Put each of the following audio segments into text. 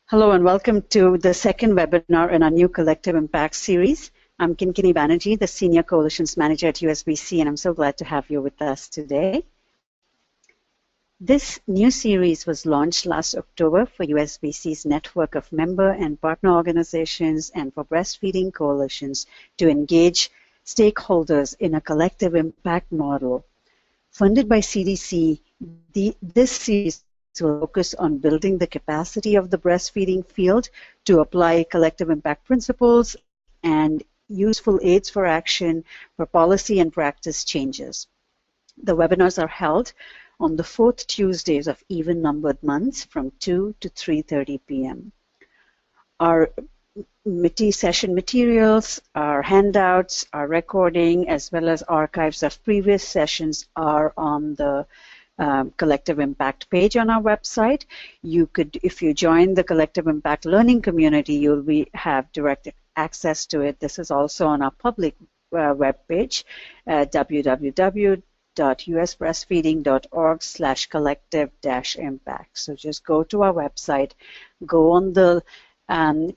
Hello and welcome to the second webinar in our new Collective Impact series. I'm Kinkini Banerjee, the Senior Coalitions Manager at USBC, and I'm so glad to have you with us today. This new series was launched last October for USBC's network of member and partner organizations and for breastfeeding coalitions to engage stakeholders in a collective impact model. Funded by CDC, this series will focus on building the capacity of the breastfeeding field to apply collective impact principles and useful aids for action for policy and practice changes. The webinars are held on the fourth Tuesdays of even-numbered months from 2 to 3:30 p.m. Our session materials, our handouts, our recording, as well as archives of previous sessions are on the Collective Impact page on our website. You could, if you join the Collective Impact Learning Community, you'll have direct access to it. This is also on our public web page, www.usbreastfeeding.org/collective-impact. So just go to our website, go on the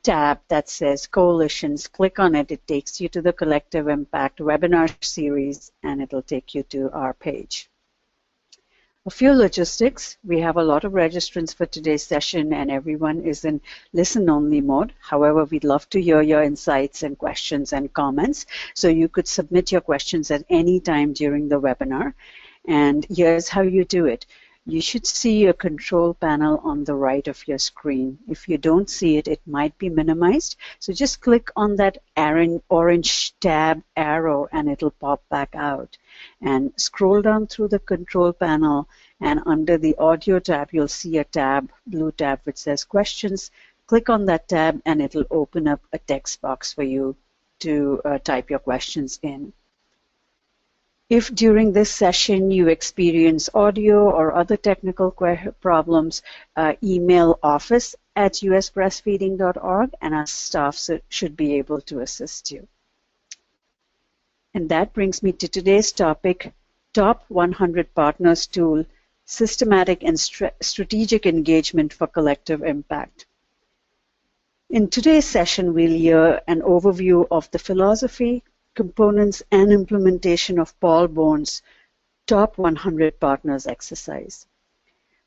tab that says Coalitions, click on it. It takes you to the Collective Impact webinar series, and it'll take you to our page. A few logistics. We have a lot of registrants for today's session and everyone is in listen-only mode. However, we'd love to hear your insights and questions and comments. So you could submit your questions at any time during the webinar. And here's how you do it. You should see a control panel on the right of your screen. If you don't see it, it might be minimized. So just click on that orange tab arrow and it'll pop back out. And scroll down through the control panel, and under the audio tab, you'll see a tab, blue tab, which says questions. Click on that tab and it'll open up a text box for you to type your questions in. If during this session you experience audio or other technical problems, email office@usbreastfeeding.org and our staff should be able to assist you. And that brings me to today's topic, Top 100 Partners Tool, Systematic and Strategic Engagement for Collective Impact. In today's session, we'll hear an overview of the philosophy, components, and implementation of Paul Bourne's Top 100 Partners exercise.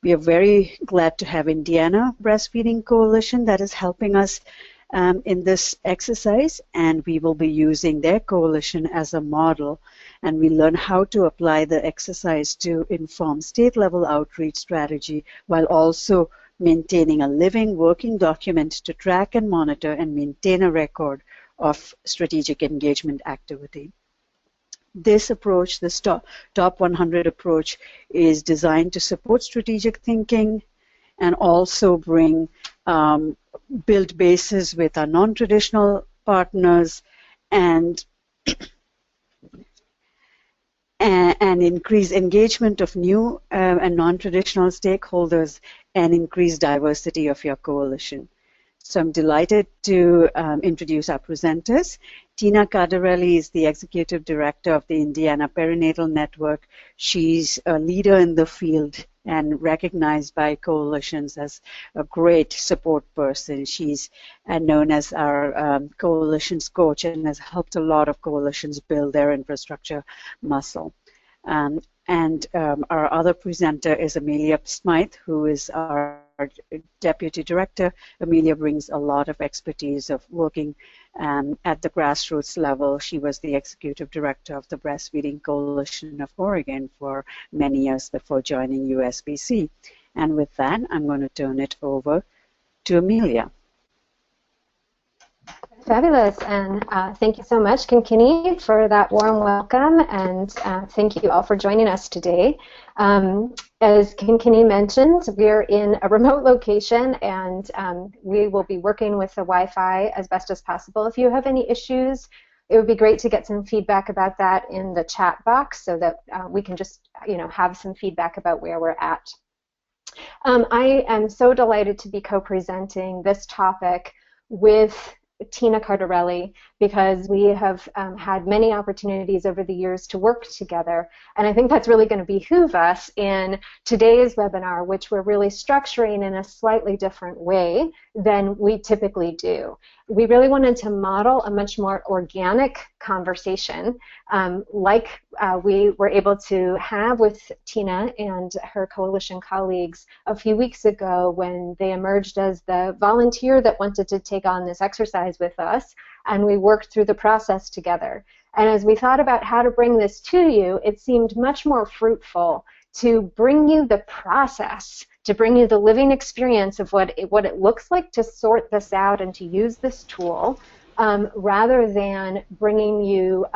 We are very glad to have Indiana Breastfeeding Coalition that is helping us in this exercise, and we will be using their coalition as a model, and we learn how to apply the exercise to inform state-level outreach strategy while also maintaining a living, working document to track and monitor and maintain a record of strategic engagement activity. This approach, this top 100 approach, is designed to support strategic thinking and also build bases with our non-traditional partners and increase engagement of new and non-traditional stakeholders and increase diversity of your coalition. So I'm delighted to introduce our presenters. Tina Carderelli is the Executive Director of the Indiana Perinatal Network. She's a leader in the field and recognized by coalitions as a great support person. She's known as our coalitions coach and has helped a lot of coalitions build their infrastructure muscle. Our other presenter is Amelia Psmythe, who is our Deputy Director. Amelia brings a lot of expertise of working at the grassroots level. She was the Executive Director of the Breastfeeding Coalition of Oregon for many years before joining USBC. And with that, I'm going to turn it over to Amelia. Fabulous, and thank you so much, Kinkini, for that warm welcome, and thank you all for joining us today. As Kinkini mentioned, we're in a remote location, and we will be working with the Wi-Fi as best as possible. If you have any issues, it would be great to get some feedback about that in the chat box so that we can just, have some feedback about where we're at. I am so delighted to be co-presenting this topic with Tina Carderelli. because we have had many opportunities over the years to work together. And I think that's really going to behoove us in today's webinar, which we're really structuring in a slightly different way than we typically do. We really wanted to model a much more organic conversation like we were able to have with Tina and her coalition colleagues a few weeks ago when they emerged as the volunteer that wanted to take on this exercise with us, and we worked through the process together. And as we thought about how to bring this to you, it seemed much more fruitful to bring you the process, to bring you the living experience of what it looks like to sort this out and to use this tool, rather than bringing you,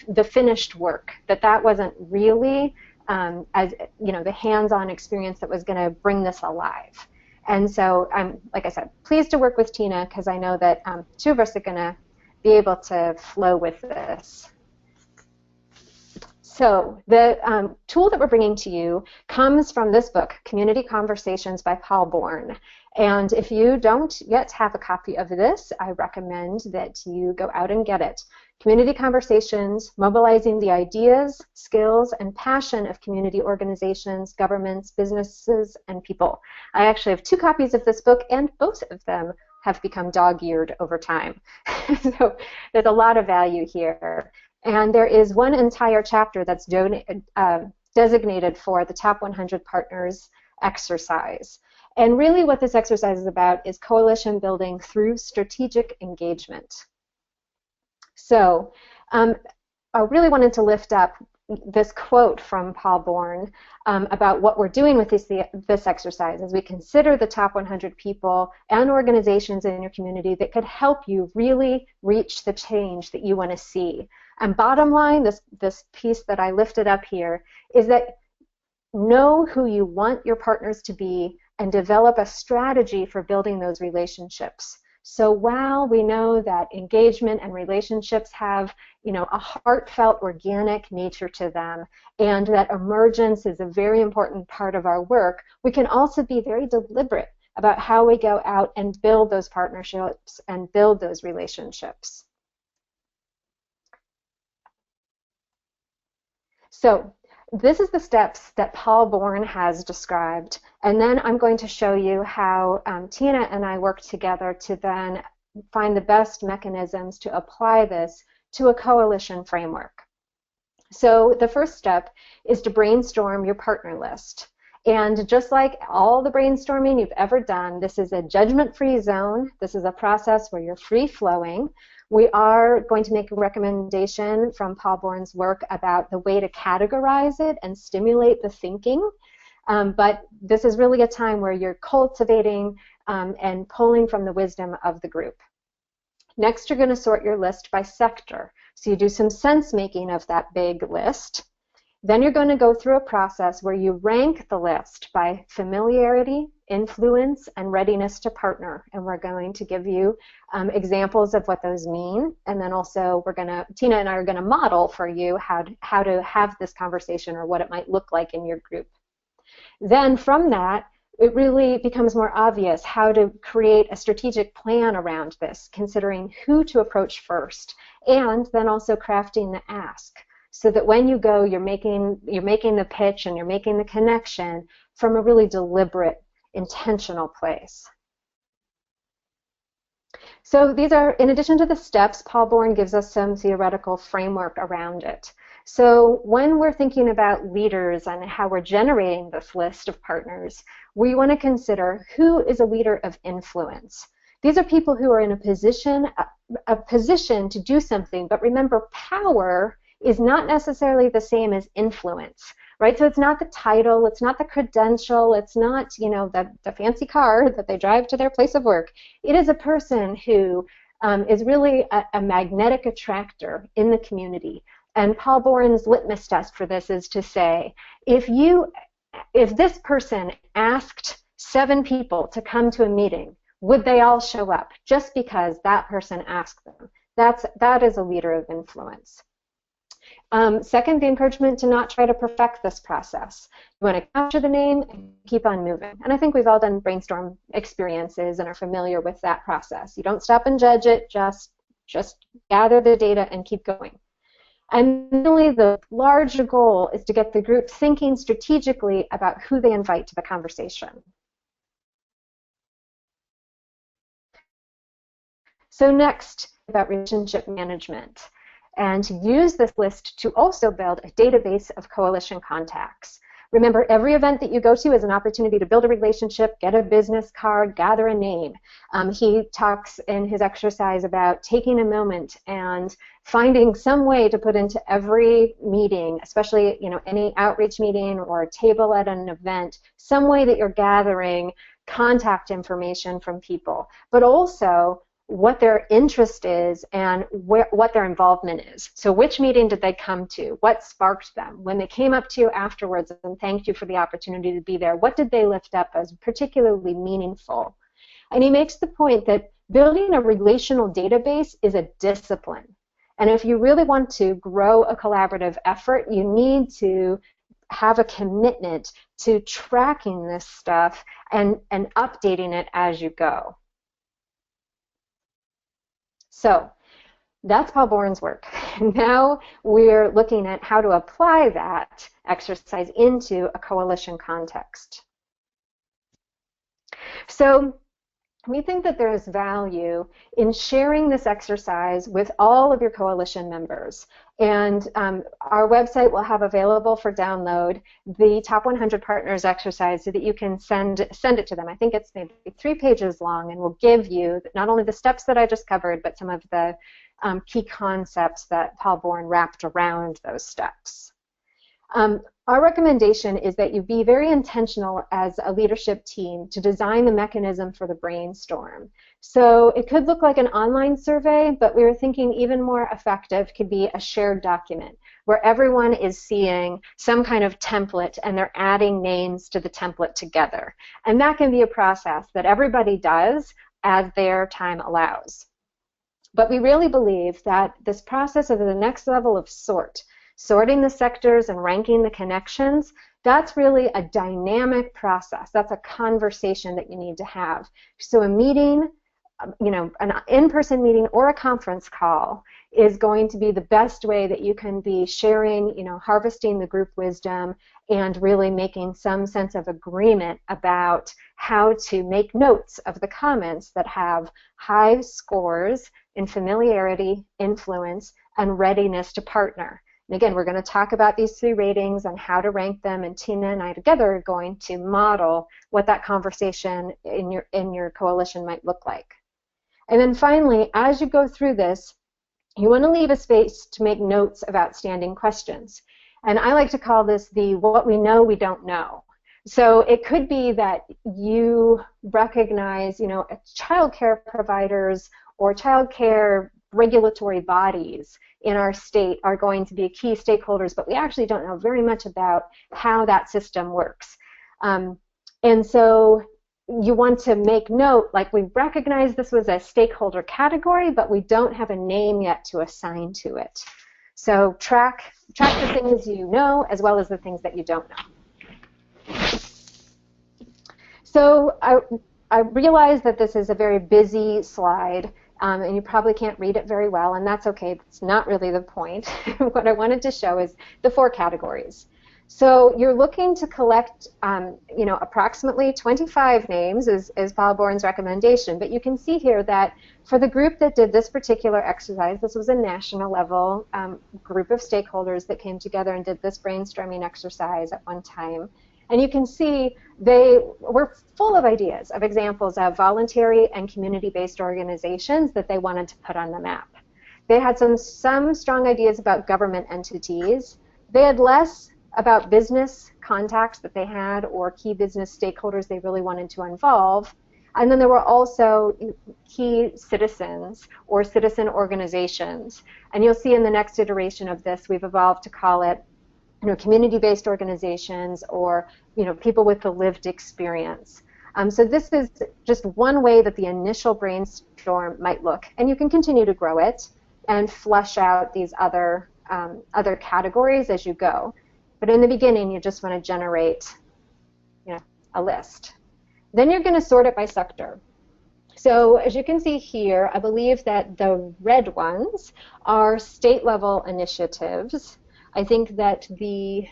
the finished work. That wasn't really, the hands-on experience that was going to bring this alive. And so I'm, like I said, pleased to work with Tina because I know that two of us are going to be able to flow with this. So the tool that we're bringing to you comes from this book, Community Conversations by Paul Bourne. And if you don't yet have a copy of this, I recommend that you go out and get it. Community Conversations, Mobilizing the Ideas, Skills, and Passion of Community Organizations, Governments, Businesses, and People. I actually have 2 copies of this book, and both of them have become dog-eared over time. So there's a lot of value here. And there is one entire chapter that's designated for the Top 100 Partners exercise. And really what this exercise is about is coalition building through strategic engagement. So I really wanted to lift up this quote from Paul Bourne about what we're doing with this exercise as we consider the top 100 people and organizations in your community that could help you really reach the change that you want to see. And bottom line, this piece that I lifted up here is that know who you want your partners to be and develop a strategy for building those relationships. So while we know that engagement and relationships have, a heartfelt, organic nature to them, and that emergence is a very important part of our work, we can also be very deliberate about how we go out and build those partnerships and build those relationships. So this is the steps that Paul Bourne has described, and then I'm going to show you how Tina and I work together to then find the best mechanisms to apply this to a coalition framework. So the first step is to brainstorm your partner list. And just like all the brainstorming you've ever done, this is a judgment-free zone. This is a process where you're free-flowing. We are going to make a recommendation from Paul Bourne's work about the way to categorize it and stimulate the thinking. But this is really a time where you're cultivating and pulling from the wisdom of the group. Next, you're going to sort your list by sector. So you do some sense-making of that big list. Then you're going to go through a process where you rank the list by familiarity, influence, and readiness to partner. And we're going to give you examples of what those mean. And then also Tina and I are going to model for you how to have this conversation or what it might look like in your group. Then from that, it really becomes more obvious how to create a strategic plan around this, considering who to approach first, and then also crafting the ask. So that when you go, you're making the pitch and you're making the connection from a really deliberate, intentional place. So these are, in addition to the steps, Paul Bourne gives us some theoretical framework around it. So when we're thinking about leaders and how we're generating this list of partners, we want to consider who is a leader of influence. These are people who are in a position to do something, but remember, power is not necessarily the same as influence, right? So it's not the title, it's not the credential, it's not, the fancy car that they drive to their place of work. It is a person who is really a magnetic attractor in the community. And Paul Bourne's litmus test for this is to say, if this person asked 7 people to come to a meeting, would they all show up just because that person asked them? That is a leader of influence. Second, the encouragement to not try to perfect this process. You want to capture the name and keep on moving. And I think we've all done brainstorm experiences and are familiar with that process. You don't stop and judge it, just Just gather the data and keep going. And really the larger goal is to get the group thinking strategically about who they invite to the conversation. So next, about relationship management, and to use this list to also build a database of coalition contacts. Remember, every event that you go to is an opportunity to build a relationship, get a business card, gather a name. He talks in his exercise about taking a moment and finding some way to put into every meeting, especially any outreach meeting or a table at an event, some way that you're gathering contact information from people, but also what their interest is and what their involvement is. So which meeting did they come to? What sparked them? When they came up to you afterwards and thanked you for the opportunity to be there, what did they lift up as particularly meaningful? And he makes the point that building a relational database is a discipline. And if you really want to grow a collaborative effort, you need to have a commitment to tracking this stuff and updating it as you go. So that's Paul Bourne's work. Now we're looking at how to apply that exercise into a coalition context. So we think that there is value in sharing this exercise with all of your coalition members. And our website will have available for download the Top 100 Partners exercise so that you can send it to them. I think it's maybe 3 pages long and will give you not only the steps that I just covered, but some of the key concepts that Paul Bourne wrapped around those steps. Our recommendation is that you be very intentional as a leadership team to design the mechanism for the brainstorm. So it could look like an online survey, but we were thinking even more effective could be a shared document where everyone is seeing some kind of template and they're adding names to the template together. And that can be a process that everybody does as their time allows. But we really believe that this process of the next level of sorting the sectors and ranking the connections, that's really a dynamic process. That's a conversation that you need to have. So a meeting, an in-person meeting or a conference call is going to be the best way that you can be sharing, harvesting the group wisdom and really making some sense of agreement about how to make notes of the comments that have high scores in familiarity, influence, and readiness to partner. And again, we're going to talk about these 3 ratings and how to rank them, and Tina and I together are going to model what that conversation in your coalition might look like. And then finally, as you go through this, you want to leave a space to make notes of outstanding questions. And I like to call this the what we know we don't know. So it could be that you recognize, child care providers or child care regulatory bodies in our state are going to be key stakeholders, but we actually don't know very much about how that system works. And so you want to make note, like we recognize this was a stakeholder category, but we don't have a name yet to assign to it. So track the things you know as well as the things that you don't know. So I realize that this is a very busy slide. And you probably can't read it very well, and that's okay. That's not really the point. What I wanted to show is the 4 categories. So you're looking to collect, approximately 25 names is Paul Bourne's recommendation. But you can see here that for the group that did this particular exercise, this was a national level group of stakeholders that came together and did this brainstorming exercise at one time. And you can see they were full of ideas, of examples of voluntary and community-based organizations that they wanted to put on the map. They had some strong ideas about government entities. They had less about business contacts that they had or key business stakeholders they really wanted to involve. And then there were also key citizens or citizen organizations. And you'll see in the next iteration of this, we've evolved to call it community-based organizations or people with the lived experience. So this is just one way that the initial brainstorm might look, and you can continue to grow it and flesh out these other categories as you go. But in the beginning, you just want to generate a list. Then you're going to sort it by sector. So as you can see here, I believe that the red ones are state-level initiatives. I think that the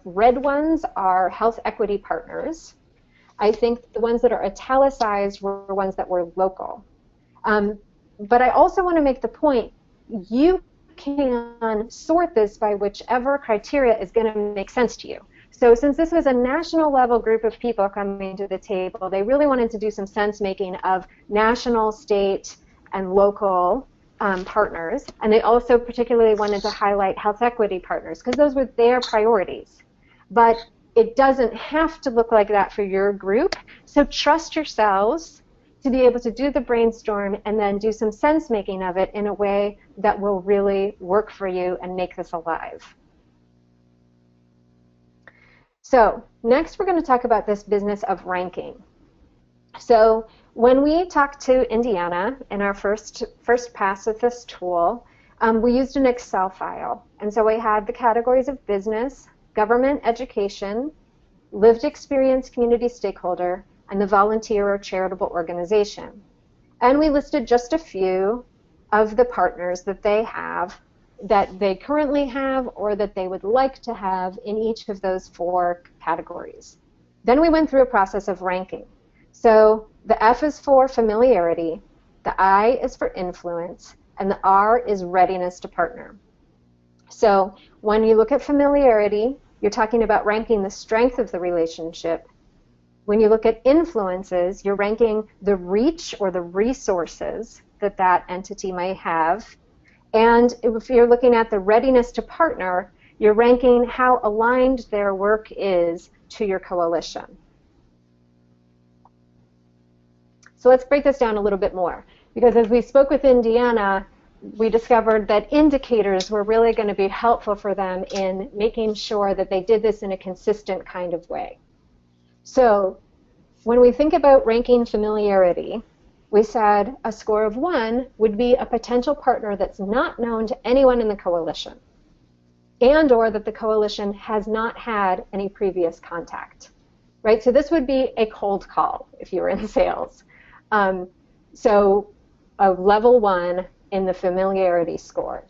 red ones are health equity partners. I think the ones that are italicized were ones that were local. But I also want to make the point, you can sort this by whichever criteria is going to make sense to you. So since this was a national level group of people coming to the table, they really wanted to do some sense making of national, state, and local partners. And they also particularly wanted to highlight health equity partners because those were their priorities. But it doesn't have to look like that for your group. So trust yourselves to be able to do the brainstorm and then do some sense making of it in a way that will really work for you and make this alive. So next we're going to talk about this business of ranking. So when we talked to Indiana in our first pass with this tool, we used an Excel file. And so we had the categories of business, government, education, lived experience, community stakeholder, and the volunteer or charitable organization. And we listed just a few of the partners that they have, that they currently have, or that they would like to have in each of those 4 categories. Then we went through a process of ranking. So the F is for familiarity, the I is for influence, and the R is readiness to partner. So when you look at familiarity, you're talking about ranking the strength of the relationship. When you look at influences, you're ranking the reach or the resources that that entity might have. And if you're looking at the readiness to partner, you're ranking how aligned their work is to your coalition. So let's break this down a little bit more, because as we spoke with Indiana, we discovered that indicators were really going to be helpful for them in making sure that they did this in a consistent kind of way. So when we think about ranking familiarity, we said a score of 1 would be a potential partner that's not known to anyone in the coalition, and or that the coalition has not had any previous contact, right? So this would be a cold call if you were in sales. So a level 1 in the familiarity score.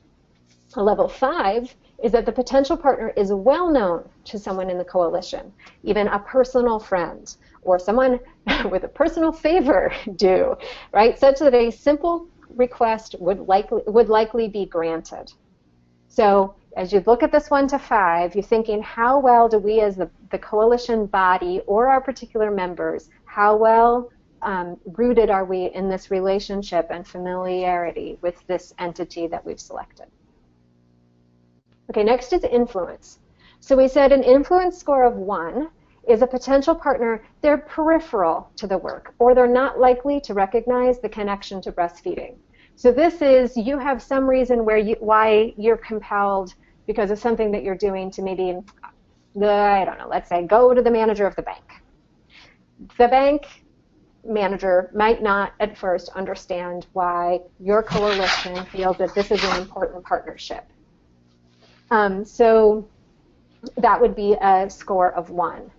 A level 5 is that the potential partner is well known to someone in the coalition, even a personal friend or someone with a personal favor due, right? Such that a simple request would likely be granted. So as you look at this 1 to 5, you're thinking, how well do we as the coalition body or our particular members, how well rooted are we in this relationship and familiarity with this entity that we've selected? Okay, next is influence. So we said an influence score of 1 is a potential partner, they're peripheral to the work, or they're not likely to recognize the connection to breastfeeding. So this is, you have some reason why you're compelled because of something that you're doing to maybe, I don't know, let's say go to the manager of the bank. The bank manager might not at first understand why your coalition feels that this is an important partnership. So that would be a score of 1.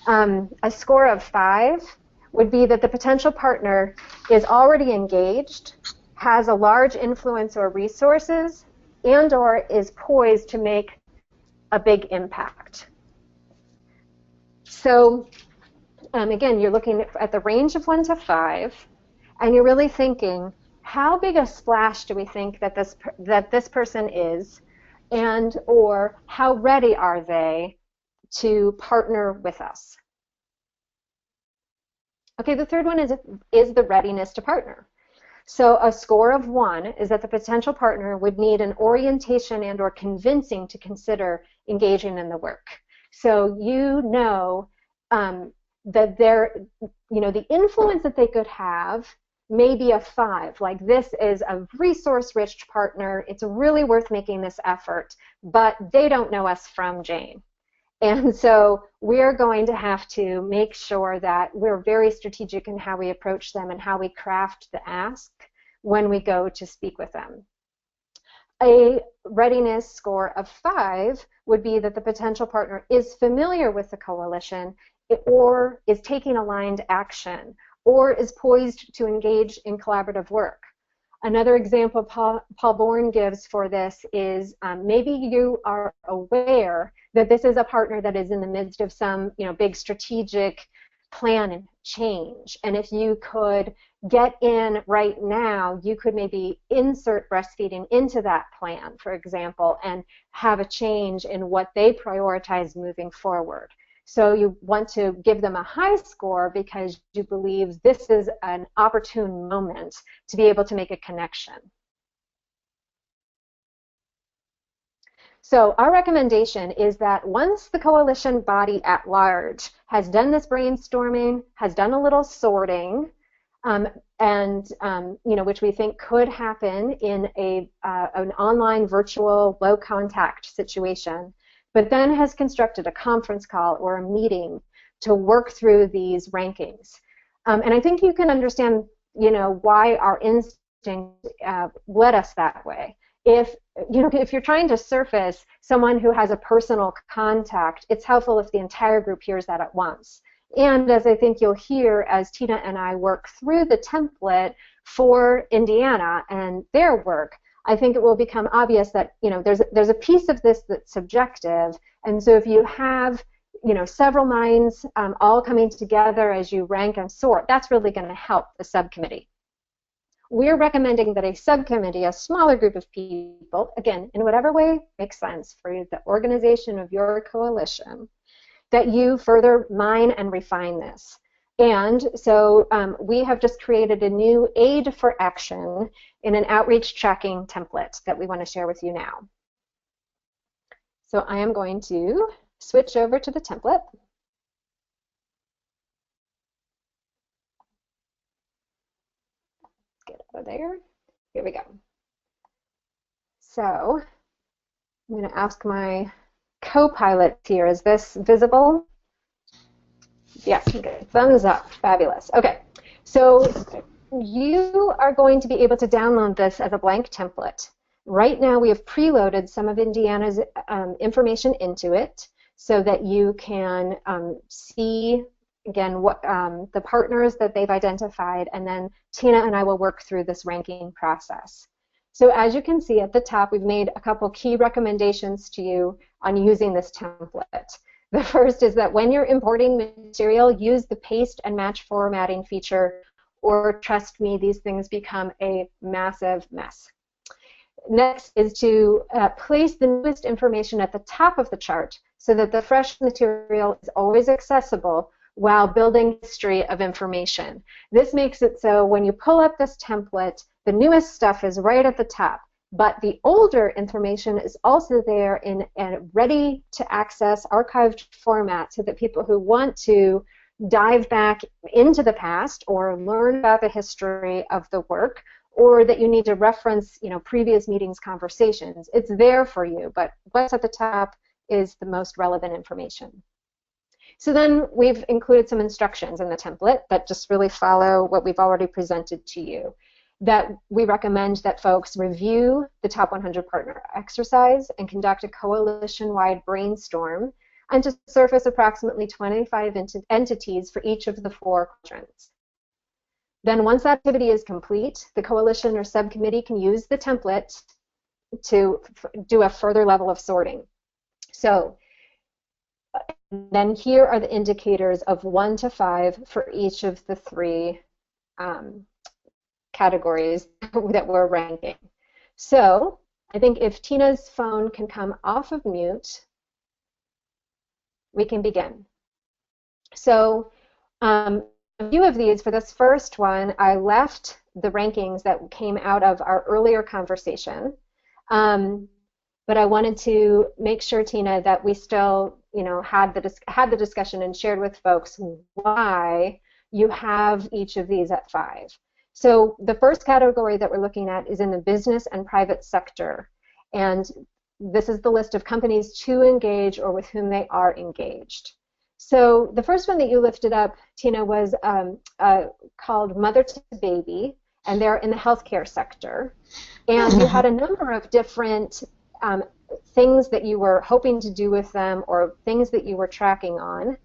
A score of 5 would be that the potential partner is already engaged, has a large influence or resources, and or is poised to make a big impact. So again, you're looking at the range of 1 to 5, and you're really thinking, how big a splash do we think that this person is, and or how ready are they to partner with us? Okay, the third one is the readiness to partner. So a score of 1 is that the potential partner would need an orientation and or convincing to consider engaging in the work. So you know that the influence that they could have may be a 5, like this is a resource-rich partner, it's really worth making this effort, but they don't know us from Jane. And so we're going to have to make sure that we're very strategic in how we approach them and how we craft the ask when we go to speak with them. A readiness score of 5 would be that the potential partner is familiar with the coalition or is taking aligned action or is poised to engage in collaborative work. Another example Paul Bourne gives for this is maybe you are aware that this is a partner that is in the midst of some big strategic plan and change. And if you could get in right now, you could maybe insert breastfeeding into that plan, for example, and have a change in what they prioritize moving forward. So you want to give them a high score because you believe this is an opportune moment to be able to make a connection. So our recommendation is that once the coalition body at large has done this brainstorming, has done a little sorting, which we think could happen in an online virtual low contact situation, but then has constructed a conference call or a meeting to work through these rankings. And I think you can understand, why our instinct led us that way. If you're trying to surface someone who has a personal contact, it's helpful if the entire group hears that at once. And as I think you'll hear as Tina and I work through the template for Indiana and their work, I think it will become obvious that there's a piece of this that's subjective, and so if you have several minds all coming together as you rank and sort, that's really going to help the subcommittee. We're recommending that a subcommittee, a smaller group of people, again, in whatever way makes sense for the organization of your coalition, that you further mine and refine this. And so we have just created a new aid for action in an outreach tracking template that we want to share with you now. So I am going to switch over to the template. Get out of there. Here we go. So I'm going to ask my co-pilot here, is this visible? Yes, good. Thumbs up. Fabulous. Okay, so you are going to be able to download this as a blank template. Right now we have preloaded some of Indiana's information into it so that you can see, again, what the partners that they've identified, and then Tina and I will work through this ranking process. So as you can see at the top, we've made a couple key recommendations to you on using this template. The first is that when you're importing material, use the paste and match formatting feature, or trust me, these things become a massive mess. Next is to place the newest information at the top of the chart so that the fresh material is always accessible while building history of information. This makes it so when you pull up this template, the newest stuff is right at the top, but the older information is also there in a ready-to-access archived format so that people who want to dive back into the past or learn about the history of the work, or that you need to reference previous meetings conversations, it's there for you, but what's at the top is the most relevant information. So then we've included some instructions in the template that just really follow what we've already presented to you. That we recommend that folks review the top 100 partner exercise and conduct a coalition-wide brainstorm, and to surface approximately 25 entities for each of the 4 quadrants. Then once that activity is complete, the coalition or subcommittee can use the template to do a further level of sorting. So then here are the indicators of 1 to 5 for each of the 3 categories that we're ranking. So I think if Tina's phone can come off of mute, we can begin. So a few of these, for this first one, I left the rankings that came out of our earlier conversation, but I wanted to make sure, Tina, that we still had the discussion and shared with folks why you have each of these at 5. So the first category that we're looking at is in the business and private sector, and this is the list of companies to engage or with whom they are engaged. So the first one that you lifted up, Tina, was called Mother to Baby, and they're in the healthcare sector. And you had a number of different things that you were hoping to do with them or things that you were tracking on.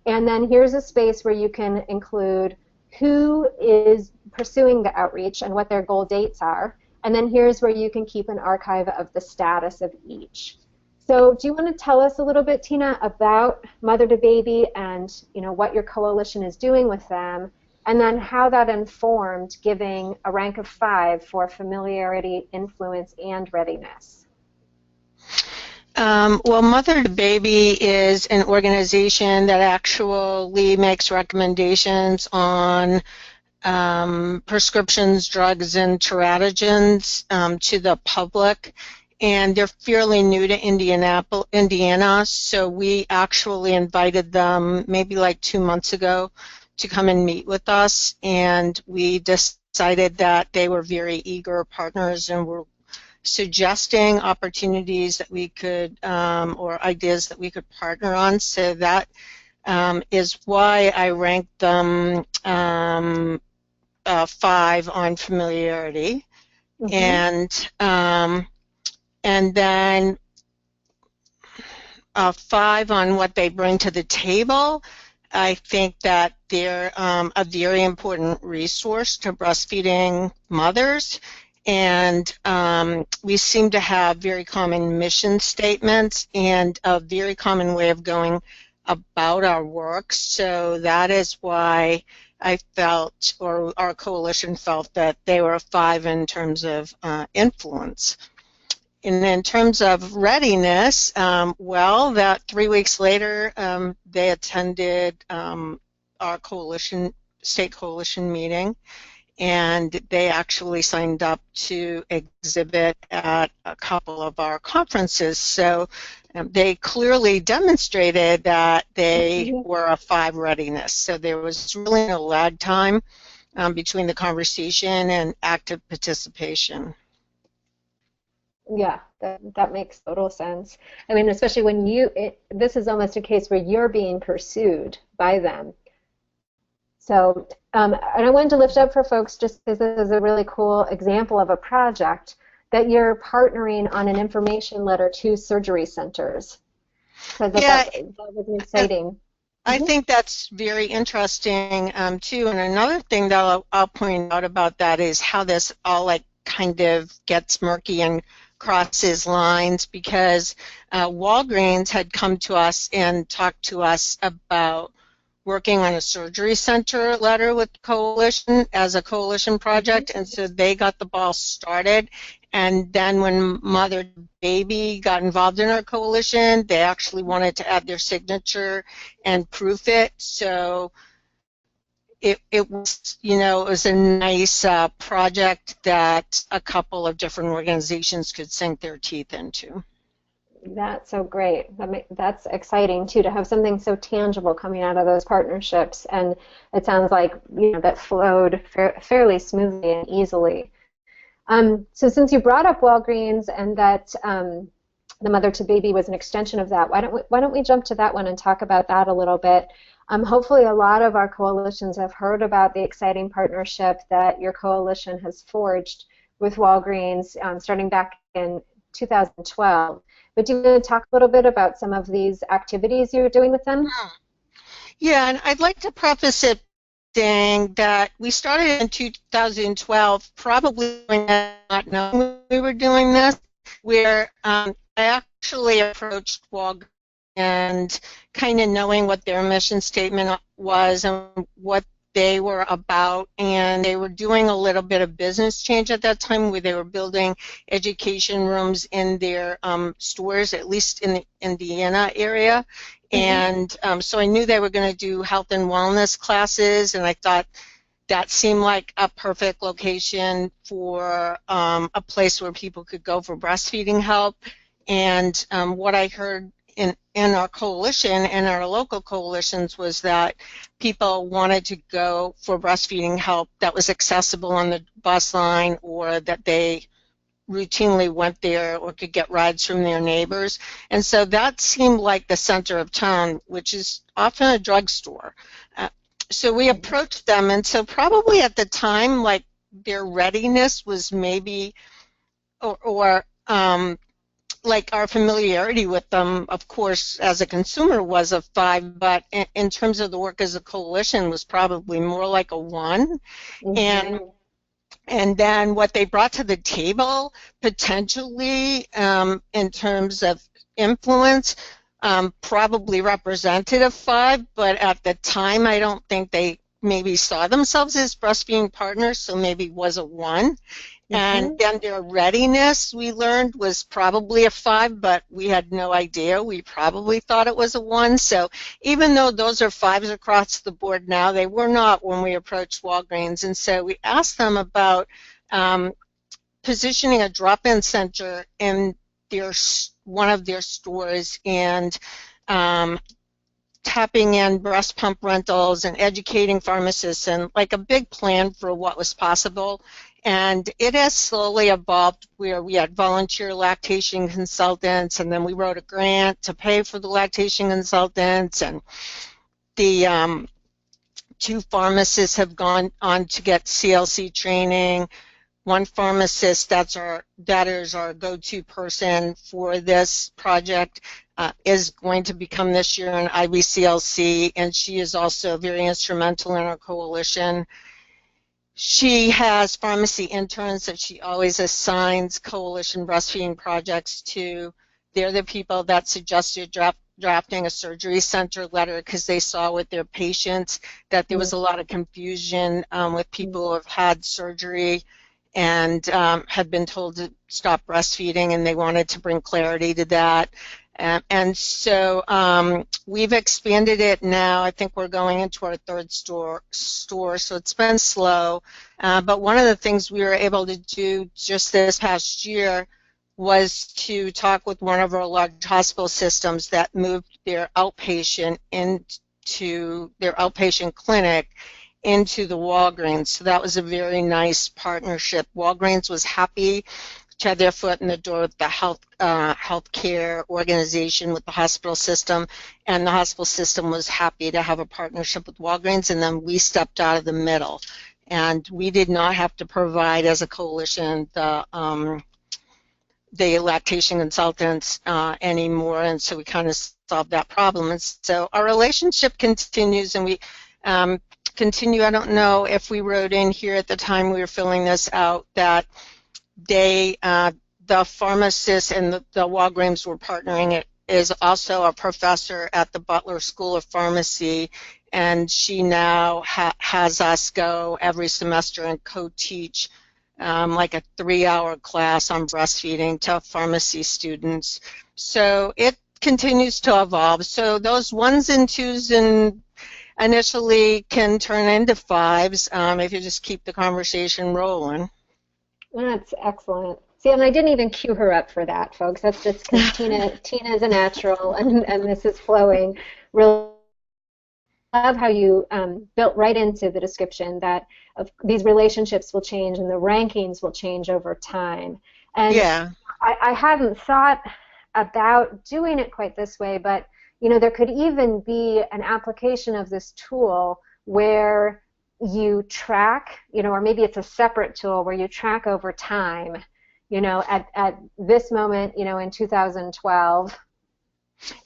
And then here's a space where you can include who is pursuing the outreach and what their goal dates are. And then here's where you can keep an archive of the status of each. So do you want to tell us a little bit, Tina, about Mother to Baby and what your coalition is doing with them, and then how that informed giving a rank of 5 for familiarity, influence, and readiness? Well, Mother to Baby is an organization that actually makes recommendations on prescriptions, drugs, and teratogens to the public. And they're fairly new to Indiana, so we actually invited them maybe like 2 months ago to come and meet with us, and we decided that they were very eager partners and were suggesting opportunities that we could, or ideas that we could partner on. So that is why I ranked them 5 on familiarity. Mm-hmm. And then 5 on what they bring to the table. I think that they're a very important resource to breastfeeding mothers, and we seem to have very common mission statements and a very common way of going about our work. So that is why I felt, or our coalition felt, that they were a 5 in terms of influence. And in terms of readiness, well, that 3 weeks later, they attended our state coalition meeting, and they actually signed up to exhibit at a couple of our conferences. So they clearly demonstrated that they were a 5 readiness. So there was really no lag time between the conversation and active participation. Yeah, that makes total sense. I mean, especially when this is almost a case where you're being pursued by them. So, and I wanted to lift up for folks, just because this is a really cool example of a project, that you're partnering on an information letter to surgery centers. So that was exciting. I think that's very interesting, too. And another thing that I'll point out about that is how this all kind of gets murky and crosses lines, because Walgreens had come to us and talked to us about working on a surgery center letter with Coalition as a coalition project, and so they got the ball started. And then when Mother to Baby got involved in our coalition, they actually wanted to add their signature and proof it. So it was, it was a nice project that a couple of different organizations could sink their teeth into. That's so great. That's exciting too, to have something so tangible coming out of those partnerships, and it sounds like that flowed fairly smoothly and easily. So since you brought up Walgreens and that the Mother to Baby was an extension of that, why don't we jump to that one and talk about that a little bit? Hopefully a lot of our coalitions have heard about the exciting partnership that your coalition has forged with Walgreens starting back in 2012. But do you want to talk a little bit about some of these activities you're doing with them? Yeah, and I'd like to preface it saying that we started in 2012, probably not knowing we were doing this, where I actually approached Walgreens and kind of knowing what their mission statement was and what they were about, and they were doing a little bit of business change at that time, where they were building education rooms in their stores, at least in the Indiana area. And so I knew they were going to do health and wellness classes, and I thought that seemed like a perfect location for a place where people could go for breastfeeding help. And what I heard in our coalition and our local coalitions was that people wanted to go for breastfeeding help that was accessible on the bus line, or that they routinely went there or could get rides from their neighbors. And so that seemed like the center of town, which is often a drugstore. So we approached them, and so probably at the time, their readiness was maybe, or like our familiarity with them, of course, as a consumer was a 5, but in terms of the work as a coalition was probably more like a 1. Mm-hmm. And then what they brought to the table, potentially in terms of influence, probably represented a 5, but at the time I don't think they maybe saw themselves as breastfeeding partners, so maybe was a 1. And then their readiness, we learned, was probably a 5, but we had no idea. We probably thought it was a 1. So even though those are 5s across the board now, they were not when we approached Walgreens. And so we asked them about positioning a drop-in center in one of their stores and tapping in breast pump rentals and educating pharmacists and like a big plan for what was possible. And it has slowly evolved where we had volunteer lactation consultants, and then we wrote a grant to pay for the lactation consultants, and the 2 pharmacists have gone on to get CLC training. One pharmacist that is our go-to person for this project is going to become this year an IBCLC, and she is also very instrumental in our coalition. She has pharmacy interns that she always assigns coalition breastfeeding projects to. They're the people that suggested drafting a surgery center letter because they saw with their patients that there was a lot of confusion with people who have had surgery and had been told to stop breastfeeding, and they wanted to bring clarity to that. And so we've expanded it now. I think we're going into our 3rd store, so it's been slow. But one of the things we were able to do just this past year was to talk with one of our large hospital systems that moved their outpatient into their outpatient clinic into the Walgreens. So that was a very nice partnership. Walgreens was happy to have their foot in the door with the healthcare organization with the hospital system, and the hospital system was happy to have a partnership with Walgreens, and then we stepped out of the middle. And we did not have to provide, as a coalition, the lactation consultants anymore, and so we kind of solved that problem. And so our relationship continues, and we continue. I don't know if we wrote in here at the time we were filling this out that the pharmacist and the Walgreens were partnering. It is also a professor at the Butler School of Pharmacy, and she now has us go every semester and co-teach like a 3-hour class on breastfeeding to pharmacy students. So it continues to evolve. So those 1s and 2s and initially can turn into 5s if you just keep the conversation rolling. That's excellent. See, and I didn't even cue her up for that, folks. That's just because Tina's a natural, and this is flowing. Really love how you built right into the description that these relationships will change and the rankings will change over time. And yeah. I hadn't thought about doing it quite this way, but there could even be an application of this tool where you track, or maybe it's a separate tool where you track over time, at this moment, in 2012.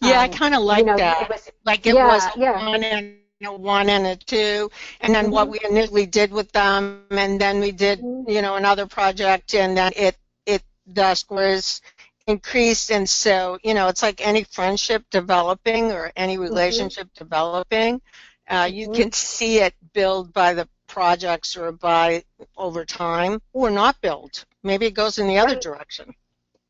Yeah, I kind of like that. It was a 1 and a 2, and then what we initially did with them, and then we did, another project, and then the scores increased, and so, it's like any friendship developing or any relationship developing. You can see it build by the projects or by over time, or not build. Maybe it goes in the other direction.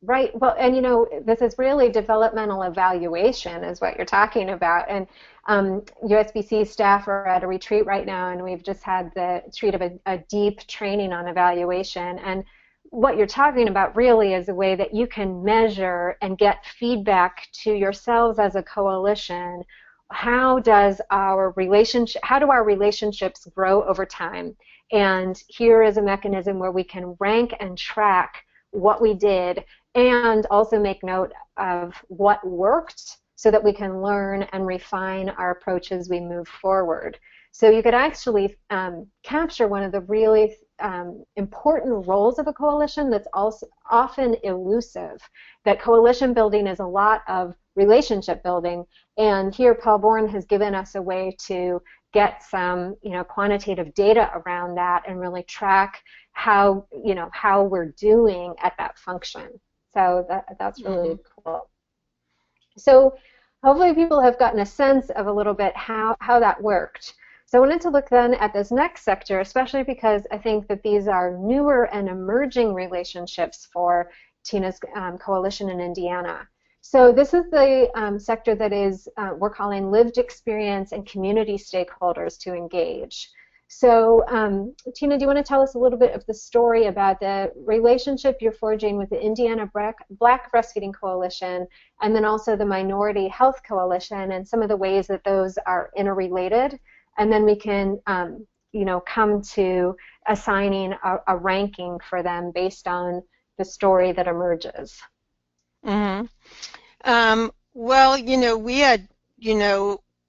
Right. Well, and this is really developmental evaluation is what you're talking about. And USBC staff are at a retreat right now, and we've just had the treat of a deep training on evaluation. And what you're talking about really is a way that you can measure and get feedback to yourselves as a coalition. How do our relationships grow over time? And here is a mechanism where we can rank and track what we did and also make note of what worked so that we can learn and refine our approach as we move forward. So you could actually capture one of the really important roles of a coalition that's also often elusive. That coalition building is a lot of relationship building, and here Paul Bourne has given us a way to get some, quantitative data around that and really track how we're doing at that function. So that's really cool. So hopefully people have gotten a sense of a little bit how that worked. So I wanted to look then at this next sector, especially because I think that these are newer and emerging relationships for Tina's coalition in Indiana. So this is the sector that is we're calling lived experience and community stakeholders to engage. So Tina, do you want to tell us a little bit of the story about the relationship you're forging with the Indiana Black Breastfeeding Coalition and then also the Minority Health Coalition and some of the ways that those are interrelated? And then we can come to assigning a ranking for them based on the story that emerges. Mm-hmm. Well,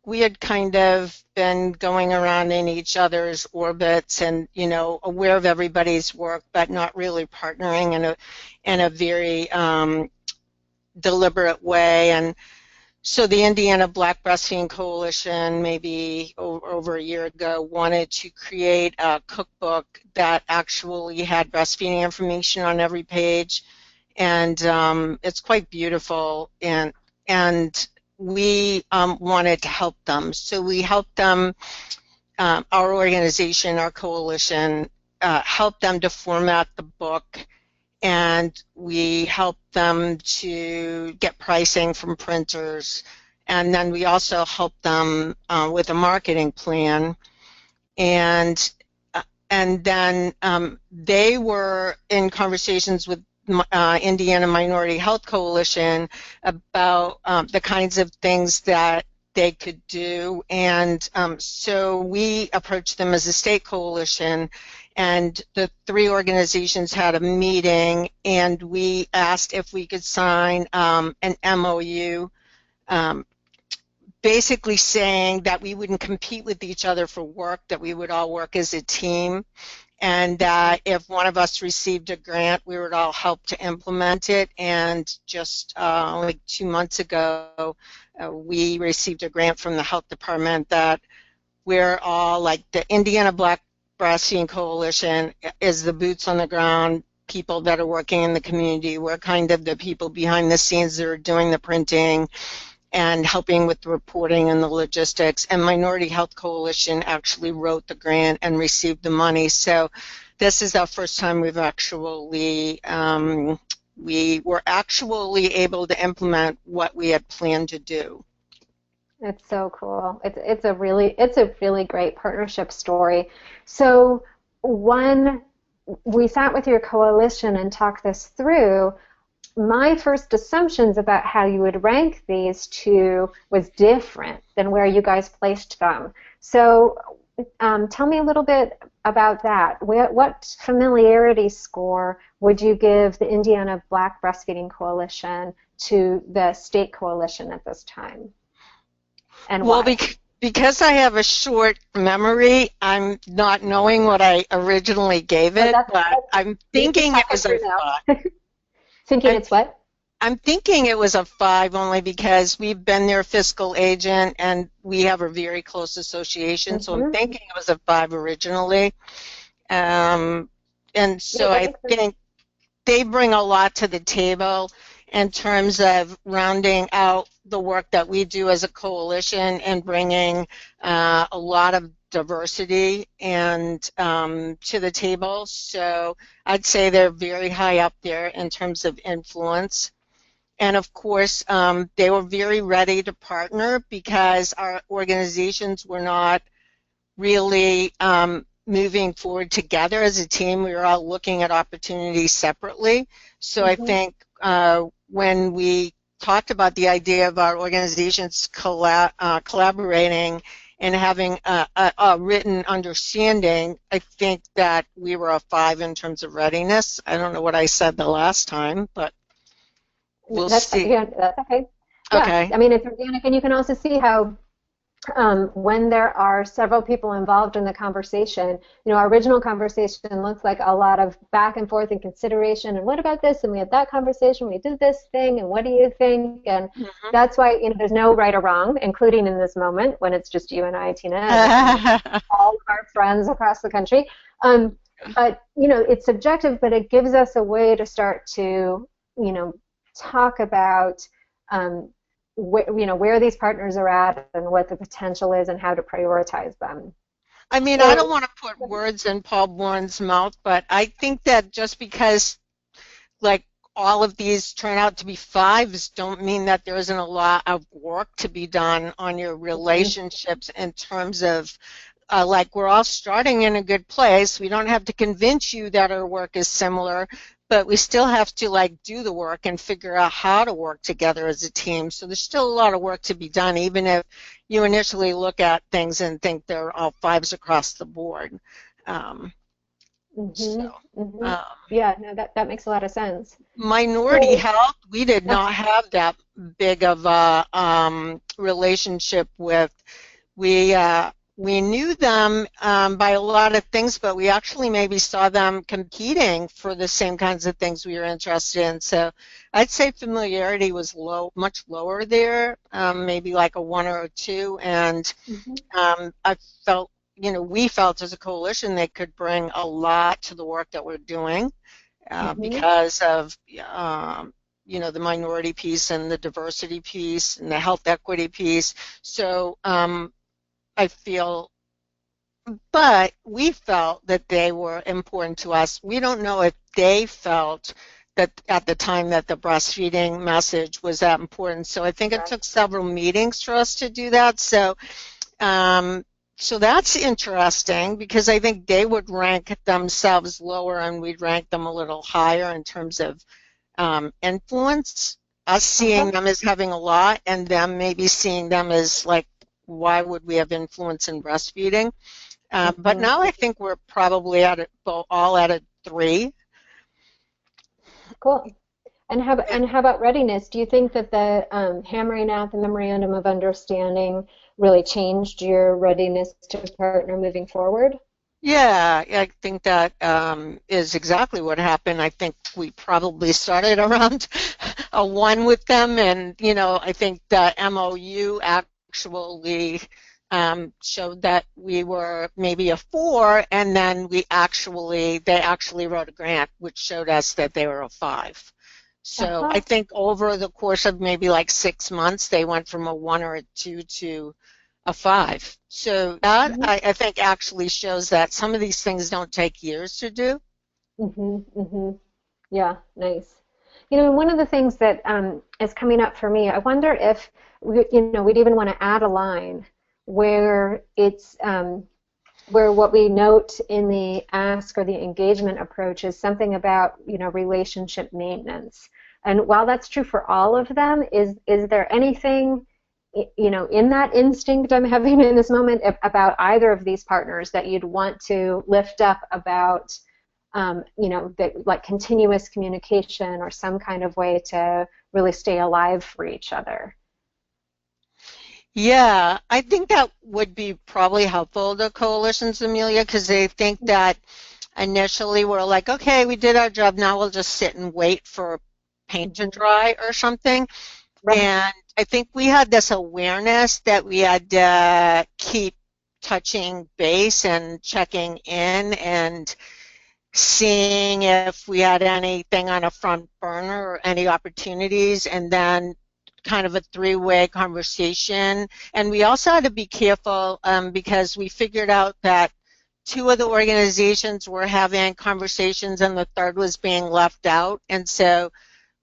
we had kind of been going around in each other's orbits and, aware of everybody's work, but not really partnering in a very deliberate way. And so the Indiana Black Breastfeeding Coalition, maybe over a year ago, wanted to create a cookbook that actually had breastfeeding information on every page. And it's quite beautiful, and we wanted to help them. So we helped them, our organization, our coalition, helped them to format the book, and we helped them to get pricing from printers. And then we also helped them with a marketing plan. And then they were in conversations with Indiana Minority Health Coalition about the kinds of things that they could do, and so we approached them as a state coalition, and the three organizations had a meeting, and we asked if we could sign an MOU, basically saying that we wouldn't compete with each other for work, that we would all work as a team, and that if one of us received a grant, we would all help to implement it. And just like 2 months ago, we received a grant from the health department that we're all, like the Indiana Black Breastfeeding Coalition is the boots on the ground people that are working in the community. We're kind of the people behind the scenes that are doing the printing and helping with the reporting and the logistics, and Minority Health Coalition actually wrote the grant and received the money. So this is our first time we've actually, we were actually able to implement what we had planned to do. It's so cool. It's a really great partnership story. So when we sat with your coalition and talked this through, my first assumptions about how you would rank these two was different than where you guys placed them. So tell me a little bit about that. What familiarity score would you give the Indiana Black Breastfeeding Coalition to the state coalition at this time? And well, why? Because I have a short memory, I'm not knowing what I originally gave it, but I'm thinking it was a 5. Thinking it's what? I'm thinking it was a 5 only because we've been their fiscal agent and we have a very close association, so I'm thinking it was a 5 originally. And so I think they bring a lot to the table in terms of rounding out the work that we do as a coalition and bringing a lot of diversity and to the table. So I'd say they're very high up there in terms of influence. And of course, they were very ready to partner because our organizations were not really moving forward together as a team. We were all looking at opportunities separately. So I think when we talked about the idea of our organizations collaborating and having a written understanding, I think that we were a 5 in terms of readiness. I don't know what I said the last time, but we'll see. Yeah, that's okay. Yeah, okay. I mean, it's organic, and you can also see how when there are several people involved in the conversation, our original conversation looks like a lot of back and forth and consideration, and what about this, and we had that conversation, we did this thing, and what do you think, and that's why, there's no right or wrong, including in this moment when it's just you and I, Tina, and all of our friends across the country. But, it's subjective, but it gives us a way to start to, talk about where these partners are at and what the potential is and how to prioritize them. I mean, I don't want to put words in Paul Bourne's mouth, but I think that just because, like, all of these turn out to be 5s don't mean that there isn't a lot of work to be done on your relationships in terms of, like, we're all starting in a good place. We don't have to convince you that our work is similar, but we still have to, like, do the work and figure out how to work together as a team. So there's still a lot of work to be done, even if you initially look at things and think they're all 5s across the board. Yeah, no, that makes a lot of sense. Minority health, we did not have that big of a relationship with. We knew them by a lot of things, but we actually maybe saw them competing for the same kinds of things we were interested in. So I'd say familiarity was much lower there, maybe like a 1 or a 2. And I felt, we felt as a coalition they could bring a lot to the work that we're doing because of, the minority piece and the diversity piece and the health equity piece. So I feel, but we felt that they were important to us. We don't know if they felt that at the time that the breastfeeding message was that important. So I think it took several meetings for us to do that. So, so that's interesting because I think they would rank themselves lower and we'd rank them a little higher in terms of influence. Us seeing them as having a lot and them maybe seeing them as like, why would we have influence in breastfeeding? But now I think we're probably all at a 3. Cool. And how about readiness? Do you think that the hammering out the memorandum of understanding really changed your readiness to partner moving forward? Yeah, I think that is exactly what happened. I think we probably started around a 1 with them, and I think the MOU actually showed that we were maybe a 4, and then they actually wrote a grant which showed us that they were a 5. So I think over the course of maybe like 6 months they went from a 1 or a 2 to a 5. So that I think actually shows that some of these things don't take years to do. Yeah, nice. One of the things that is coming up for me, I wonder if we'd even want to add a line where it's where what we note in the ask or the engagement approach is something about relationship maintenance. And while that's true for all of them, is there anything in that instinct I'm having in this moment about either of these partners that you'd want to lift up about like continuous communication or some kind of way to really stay alive for each other? Yeah, I think that would be probably helpful to coalitions, Amelia, because they think that initially we're like, okay, we did our job, now we'll just sit and wait for paint to dry or something. Right. And I think we had this awareness that we had to keep touching base and checking in and seeing if we had anything on a front burner or any opportunities, and then kind of a 3-way conversation. And we also had to be careful because we figured out that 2 of the organizations were having conversations and the 3rd was being left out, and so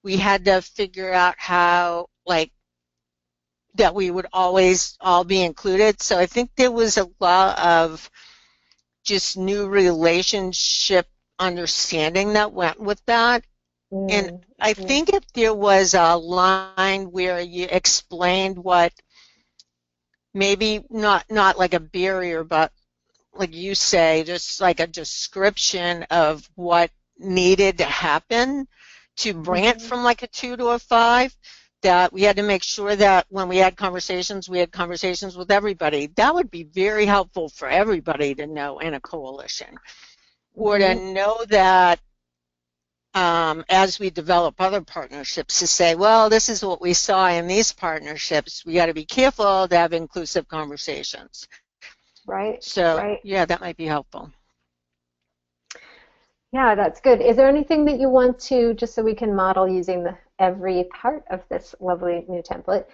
we had to figure out how, like, that we would always all be included. So I think there was a lot of just new relationship understanding that went with that. And I think if there was a line where you explained what, maybe not like a barrier, but like you say, just like a description of what needed to happen to bring it from like a 2 to a 5, that we had to make sure that when we had conversations with everybody. That would be very helpful for everybody to know in a coalition, or to know that as we develop other partnerships, to say, well, this is what we saw in these partnerships. We got to be careful to have inclusive conversations. Right. So, right. yeah, that might be helpful. Yeah, that's good. Is there anything that you want to, just so we can model using every part of this lovely new template,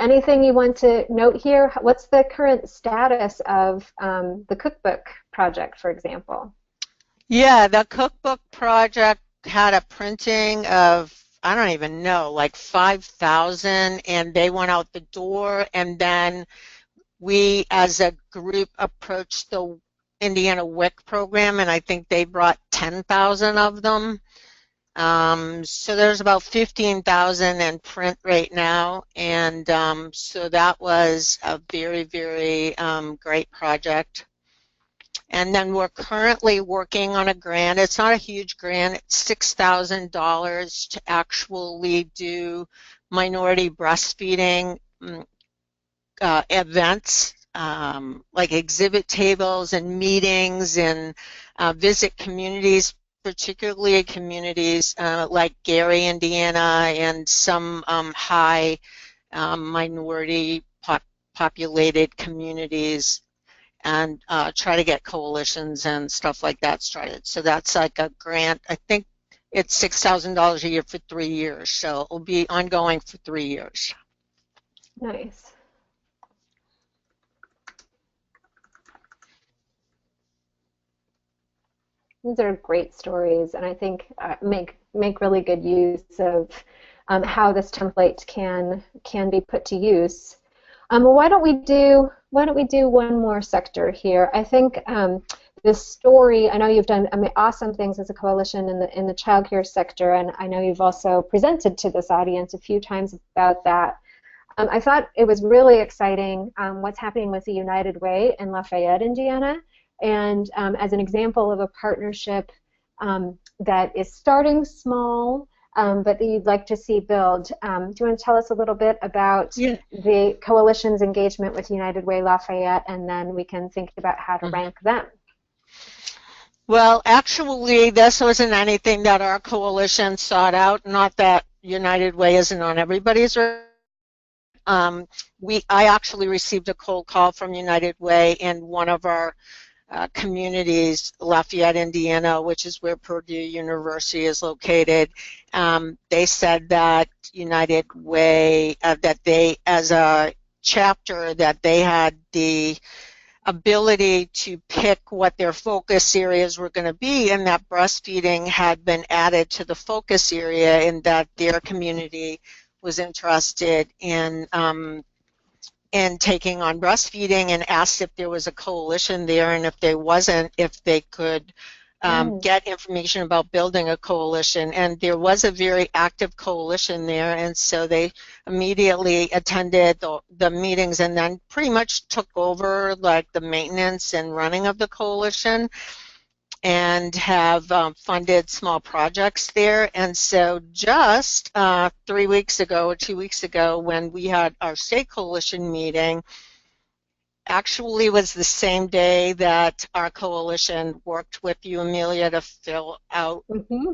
anything you want to note here? What's the current status of the cookbook project, for example? Yeah, the cookbook project had a printing of, I don't even know, like 5,000, and they went out the door, and then we as a group approached the Indiana WIC program, and I think they brought 10,000 of them. So there's about 15,000 in print right now, and so that was a very, very great project. And then we're currently working on a grant. It's not a huge grant. It's $6,000 to actually do minority breastfeeding events, like exhibit tables and meetings, and visit communities, particularly communities like Gary, Indiana, and some high minority populated communities, and try to get coalitions and stuff like that started. So that's like a grant. I think it's $6,000 a year for 3 years, so it'll be ongoing for 3 years. Nice. These are great stories, and I think make really good use of how this template can be put to use. Well, why don't we do one more sector here? I think this story. I know you've done awesome things as a coalition in the childcare sector, and I know you've also presented to this audience a few times about that. I thought it was really exciting what's happening with the United Way in Lafayette, Indiana. And as an example of a partnership that is starting small, but that you'd like to see build. Do you want to tell us a little bit about the coalition's engagement with United Way Lafayette, and then we can think about how to rank them? Well, actually, this wasn't anything that our coalition sought out. Not that United Way isn't on everybody's radar. I actually received a cold call from United Way in one of our communities, Lafayette, Indiana, which is where Purdue University is located. They said that United Way, that they, as a chapter, that they had the ability to pick what their focus areas were going to be, and that breastfeeding had been added to the focus area, and that their community was interested in taking on breastfeeding, and asked if there was a coalition there, and if there wasn't, if they could get information about building a coalition. And there was a very active coalition there, and so they immediately attended the meetings, and then pretty much took over like the maintenance and running of the coalition, and have funded small projects there. And so just 3 weeks ago or 2 weeks ago, when we had our state coalition meeting, actually was the same day that our coalition worked with you, Amelia, to fill out,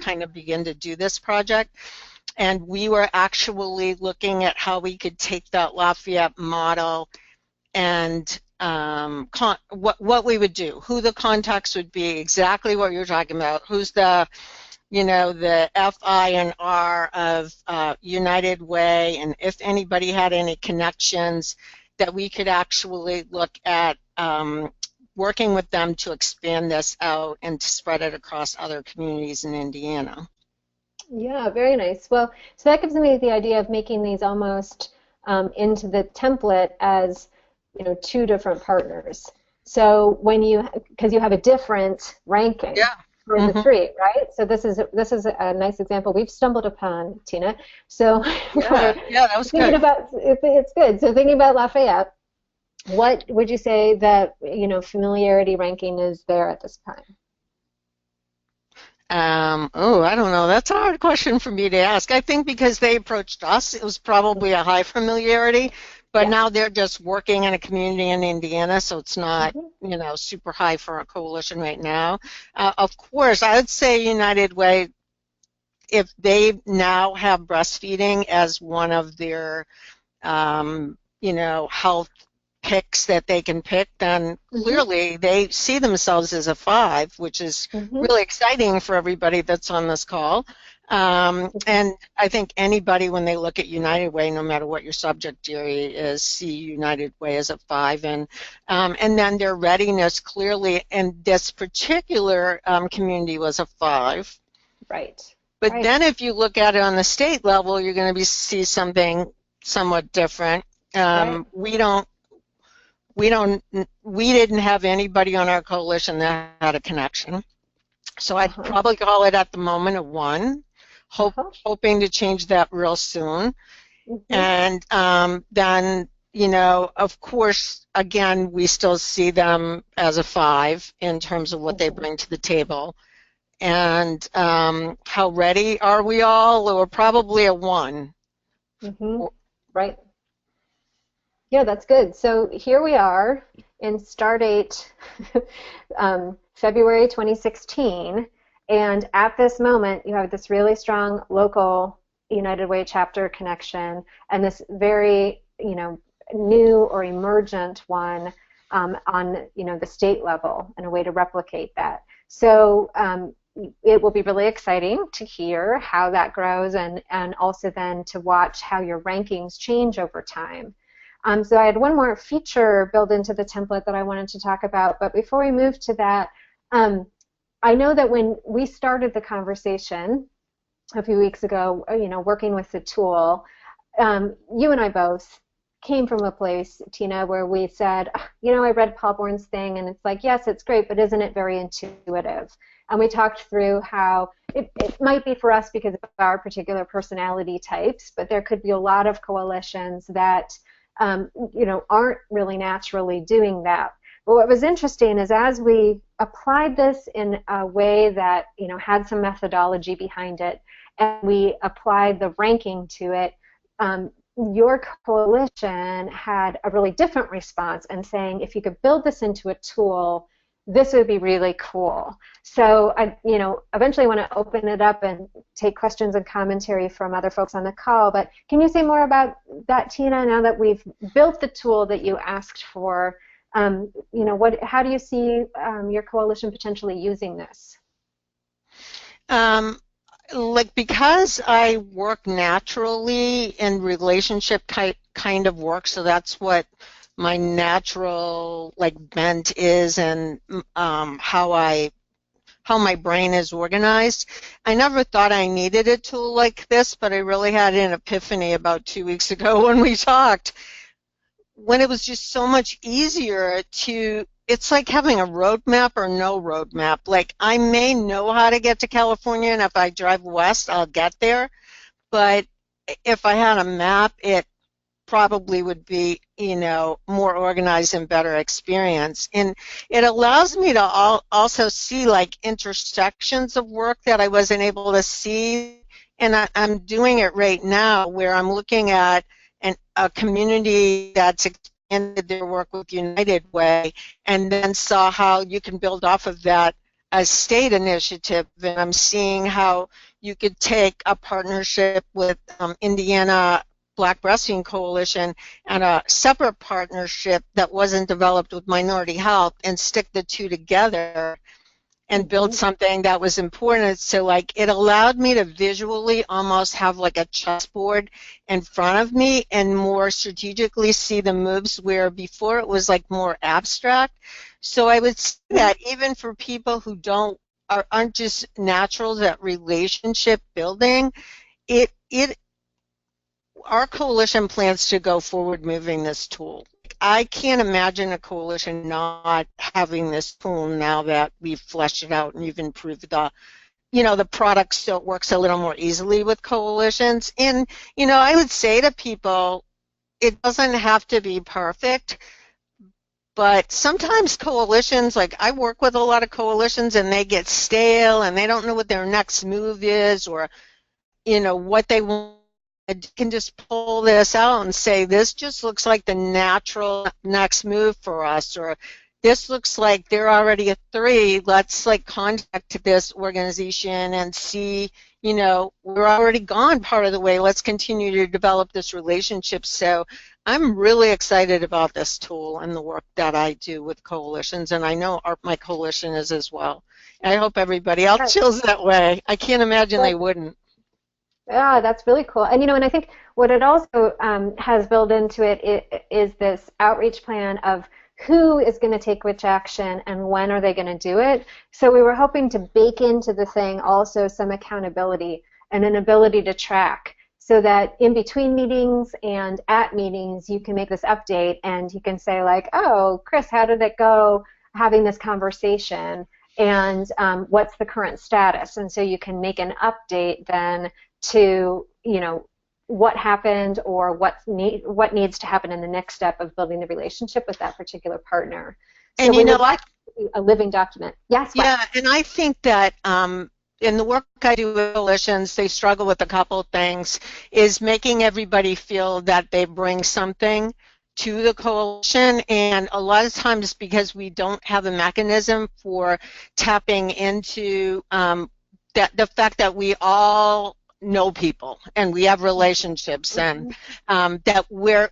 kind of begin to do this project. And we were actually looking at how we could take that Lafayette model and what we would do, who the contacts would be, exactly what you're talking about, who's the, the FI and R of United Way, and if anybody had any connections, that we could actually look at working with them to expand this out and to spread it across other communities in Indiana. Yeah, very nice. Well, so that gives me the idea of making these almost into the template as two different partners. So when because you have a different ranking for the three, right? So this is a nice example we've stumbled upon, Tina. So yeah, that was thinking good. about it's good. So thinking about Lafayette, what would you say that familiarity ranking is there at this time? I don't know. That's a hard question for me to ask. I think because they approached us, it was probably a high familiarity, but now they're just working in a community in Indiana, so it's not, super high for a coalition right now. Of course, I would say United Way, if they now have breastfeeding as one of their, health picks that they can pick, then clearly they see themselves as a 5, which is really exciting for everybody that's on this call. And I think anybody, when they look at United Way, no matter what your subject area is, see United Way as a 5. And then their readiness clearly in this particular community was a 5. Right. But then if you look at it on the state level, you're going to see something somewhat different. We didn't have anybody on our coalition that had a connection. So I'd probably call it at the moment a 1, hoping to change that real soon. And then, of course, again, we still see them as a 5 in terms of what they bring to the table. And how ready are we all? Or probably a 1. Right. Yeah, that's good. So here we are in Stardate, February 2016, and at this moment you have this really strong local United Way chapter connection and this very, new or emergent one on, the state level and a way to replicate that. So it will be really exciting to hear how that grows and also then to watch how your rankings change over time. So I had one more feature built into the template that I wanted to talk about, but before we move to that, I know that when we started the conversation a few weeks ago, working with the tool, you and I both came from a place, Tina, where we said, I read Paul Bourne's thing, and it's like, yes, it's great, but isn't it very intuitive? And we talked through how it might be for us because of our particular personality types, but there could be a lot of coalitions that aren't really naturally doing that. But what was interesting is as we applied this in a way that had some methodology behind it, and we applied the ranking to it, your coalition had a really different response and saying, if you could build this into a tool, this would be really cool. So I, eventually want to open it up and take questions and commentary from other folks on the call. But can you say more about that, Tina? Now that we've built the tool that you asked for, how do you see your coalition potentially using this? Because I work naturally in relationship kind of work, so that's what my natural bent is, and how my brain is organized. I never thought I needed a tool like this, but I really had an epiphany about 2 weeks ago when we talked, when it was just so much easier to, it's like having a roadmap or no roadmap. I may know how to get to California, and if I drive west, I'll get there, but if I had a map, it probably would be, more organized and better experience. And it allows me to also see intersections of work that I wasn't able to see. And I'm doing it right now where I'm looking at a community that's expanded their work with United Way, and then saw how you can build off of that as state initiative. And I'm seeing how you could take a partnership with Indiana Black Breastfeeding Coalition and a separate partnership that wasn't developed with Minority Health and stick the two together and build something that was important. So it allowed me to visually almost have a chessboard in front of me and more strategically see the moves, where before it was more abstract. So I would say that even for people who aren't just naturals at relationship building, our coalition plans to go forward moving this tool. I can't imagine a coalition not having this tool now that we've fleshed it out and you've improved the product, so it works a little more easily with coalitions. And, I would say to people, it doesn't have to be perfect, But sometimes coalitions, like I work with a lot of coalitions, and they get stale and they don't know what their next move is, or what they want. You can just pull this out and say, this just looks like the natural next move for us, or this looks like they're already a 3. Let's like contact this organization and see, we're already gone part of the way. Let's continue to develop this relationship. So I'm really excited about this tool and the work that I do with coalitions, and I know my coalition is as well. And I hope everybody else feels that way. I can't imagine they wouldn't. Yeah, that's really cool. And and I think what it also has built into it is this outreach plan of who is going to take which action and when are they going to do it. So we were hoping to bake into the thing also some accountability and an ability to track, so that in between meetings and at meetings you can make this update and you can say like, oh, Chris, how did it go having this conversation, and what's the current status? And so you can make an update then to what happened or what needs to happen in the next step of building the relationship with that particular partner. So and a living document. Yes. Yeah, and I think that in the work I do with coalitions, they struggle with a couple of things, is making everybody feel that they bring something to the coalition, and a lot of times because we don't have a mechanism for tapping into the fact that we all know people and we have relationships, and that we're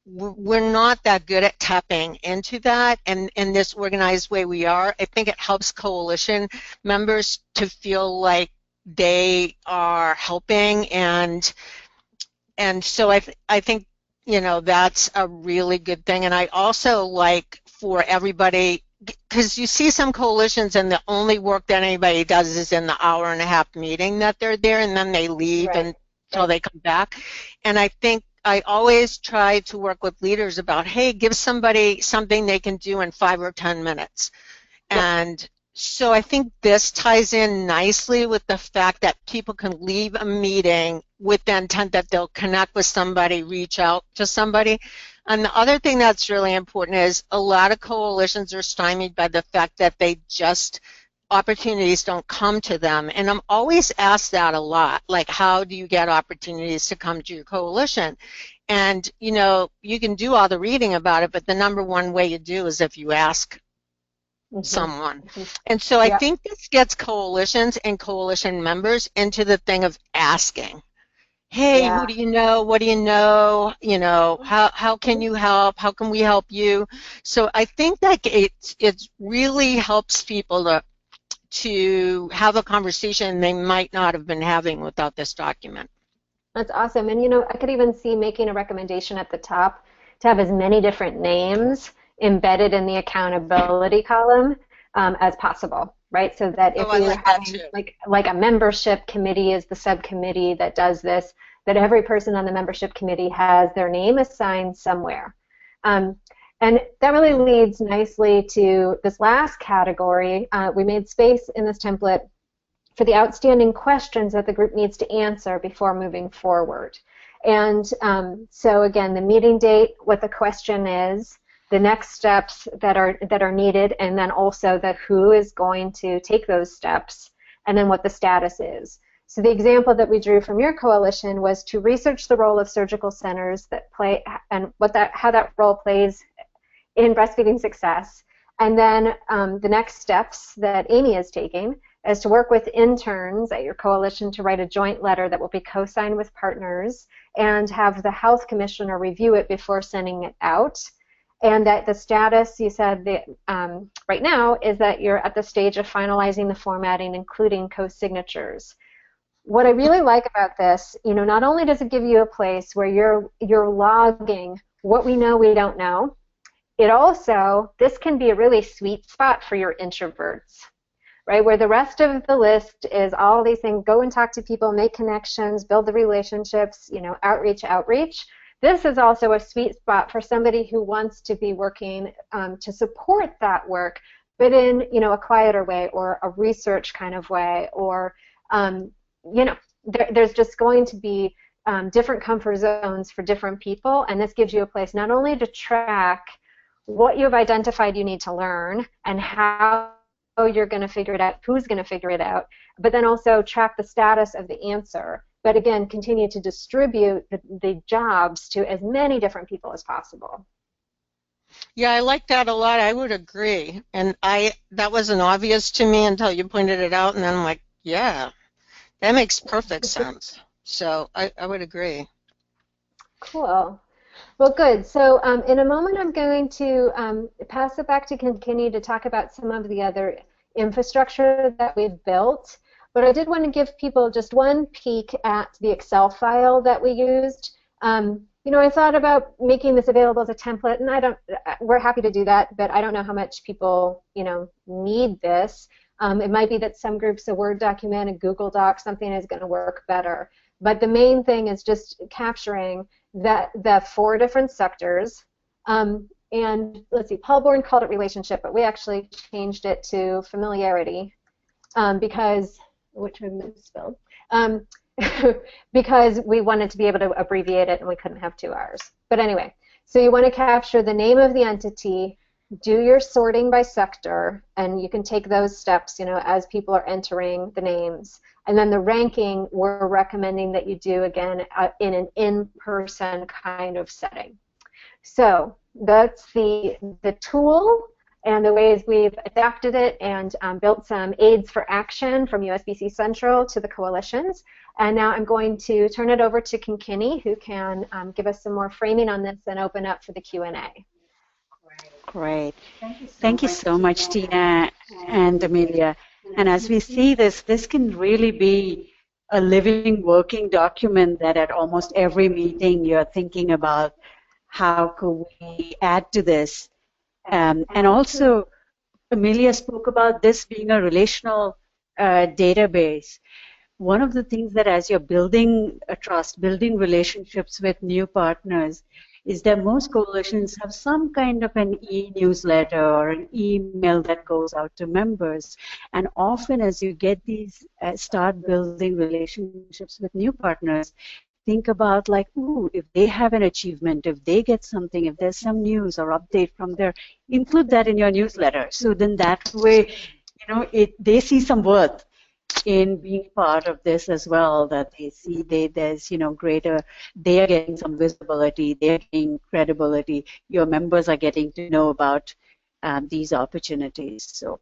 not that good at tapping into that, and in this organized way we are. I think it helps coalition members to feel like they are helping, and so I think that's a really good thing. And I also like for everybody, because you see some coalitions and the only work that anybody does is in the hour-and-a-half meeting that they're there, and then they leave until they come back. And I think I always try to work with leaders about, hey, give somebody something they can do in 5 or 10 minutes. And so I think this ties in nicely with the fact that people can leave a meeting with the intent that they'll connect with somebody, reach out to somebody. And the other thing that's really important is a lot of coalitions are stymied by the fact that opportunities don't come to them. And I'm always asked that a lot, like, how do you get opportunities to come to your coalition? And, you can do all the reading about it, but the number one way you do is if you ask someone. And so I think this gets coalitions and coalition members into the thing of asking. Hey, who do you know? What do you know? How can you help? How can we help you? So I think that it really helps people to have a conversation they might not have been having without this document. That's awesome. And I could even see making a recommendation at the top to have as many different names embedded in the accountability column as possible. Right, so that if you're having like a membership committee is the subcommittee that does this, that every person on the membership committee has their name assigned somewhere. And that really leads nicely to this last category. We made space in this template for the outstanding questions that the group needs to answer before moving forward. And so again, the meeting date, what the question is, the next steps that are needed, and then also the who is going to take those steps, and then what the status is. So the example that we drew from your coalition was to research the role of surgical centers that play and how that role plays in breastfeeding success. And then the next steps that Amy is taking is to work with interns at your coalition to write a joint letter that will be co-signed with partners and have the health commissioner review it before sending it out. And that the status, you said, right now is that you're at the stage of finalizing the formatting, including co-signatures. What I really like about this, not only does it give you a place where you're logging what we know we don't know, it also, this can be a really sweet spot for your introverts, right? Where the rest of the list is all these things, go and talk to people, make connections, build the relationships, outreach. This is also a sweet spot for somebody who wants to be working to support that work, but in a quieter way or a research kind of way, or there's just going to be different comfort zones for different people, and this gives you a place not only to track what you've identified you need to learn and how you're going to figure it out, who's going to figure it out, but then also track the status of the answer. But again, continue to distribute the jobs to as many different people as possible. Yeah, I like that a lot. I would agree. And that wasn't obvious to me until you pointed it out, and then I'm like, yeah, that makes perfect sense. So I would agree. Cool. Well, good. So in a moment, I'm going to pass it back to Kenny to talk about some of the other infrastructure that we've built. But I did want to give people just one peek at the Excel file that we used. You know, I thought about making this available as a template, and we're happy to do that, but I don't know how much people, you know, need this. It might be that some groups, a Word document, a Google Doc, something is going to work better. But the main thing is just capturing the 4 different sectors. And let's see, Paul Bourne called it relationship, but we actually changed it to familiarity because, which I misspelled, because we wanted to be able to abbreviate it and we couldn't have 2 R's. But anyway, so you want to capture the name of the entity, do your sorting by sector, and you can take those steps, you know, as people are entering the names. And then the ranking, we're recommending that you do, again, in an in-person kind of setting. So that's the tool and the ways we've adapted it and built some aids for action from USBC Central to the coalitions. And now I'm going to turn it over to Kinkini, who can give us some more framing on this and open up for the Q&A. Great. Thank you so much, Tina and Amelia. And as we see this can really be a living, working document that at almost every meeting you're thinking about how could we add to this. And also, Amelia spoke about this being a relational database. One of the things that as you're building a trust, building relationships with new partners, is that most coalitions have some kind of an e-newsletter or an email that goes out to members. And often as you get these, start building relationships with new partners, think about like, ooh, if they have an achievement, if they get something, if there's some news or update from there, include that in your newsletter. So then that way, you know, they see some worth in being part of this as well, that they see there's, you know, greater, they are getting some visibility, they're getting credibility, your members are getting to know about these opportunities. So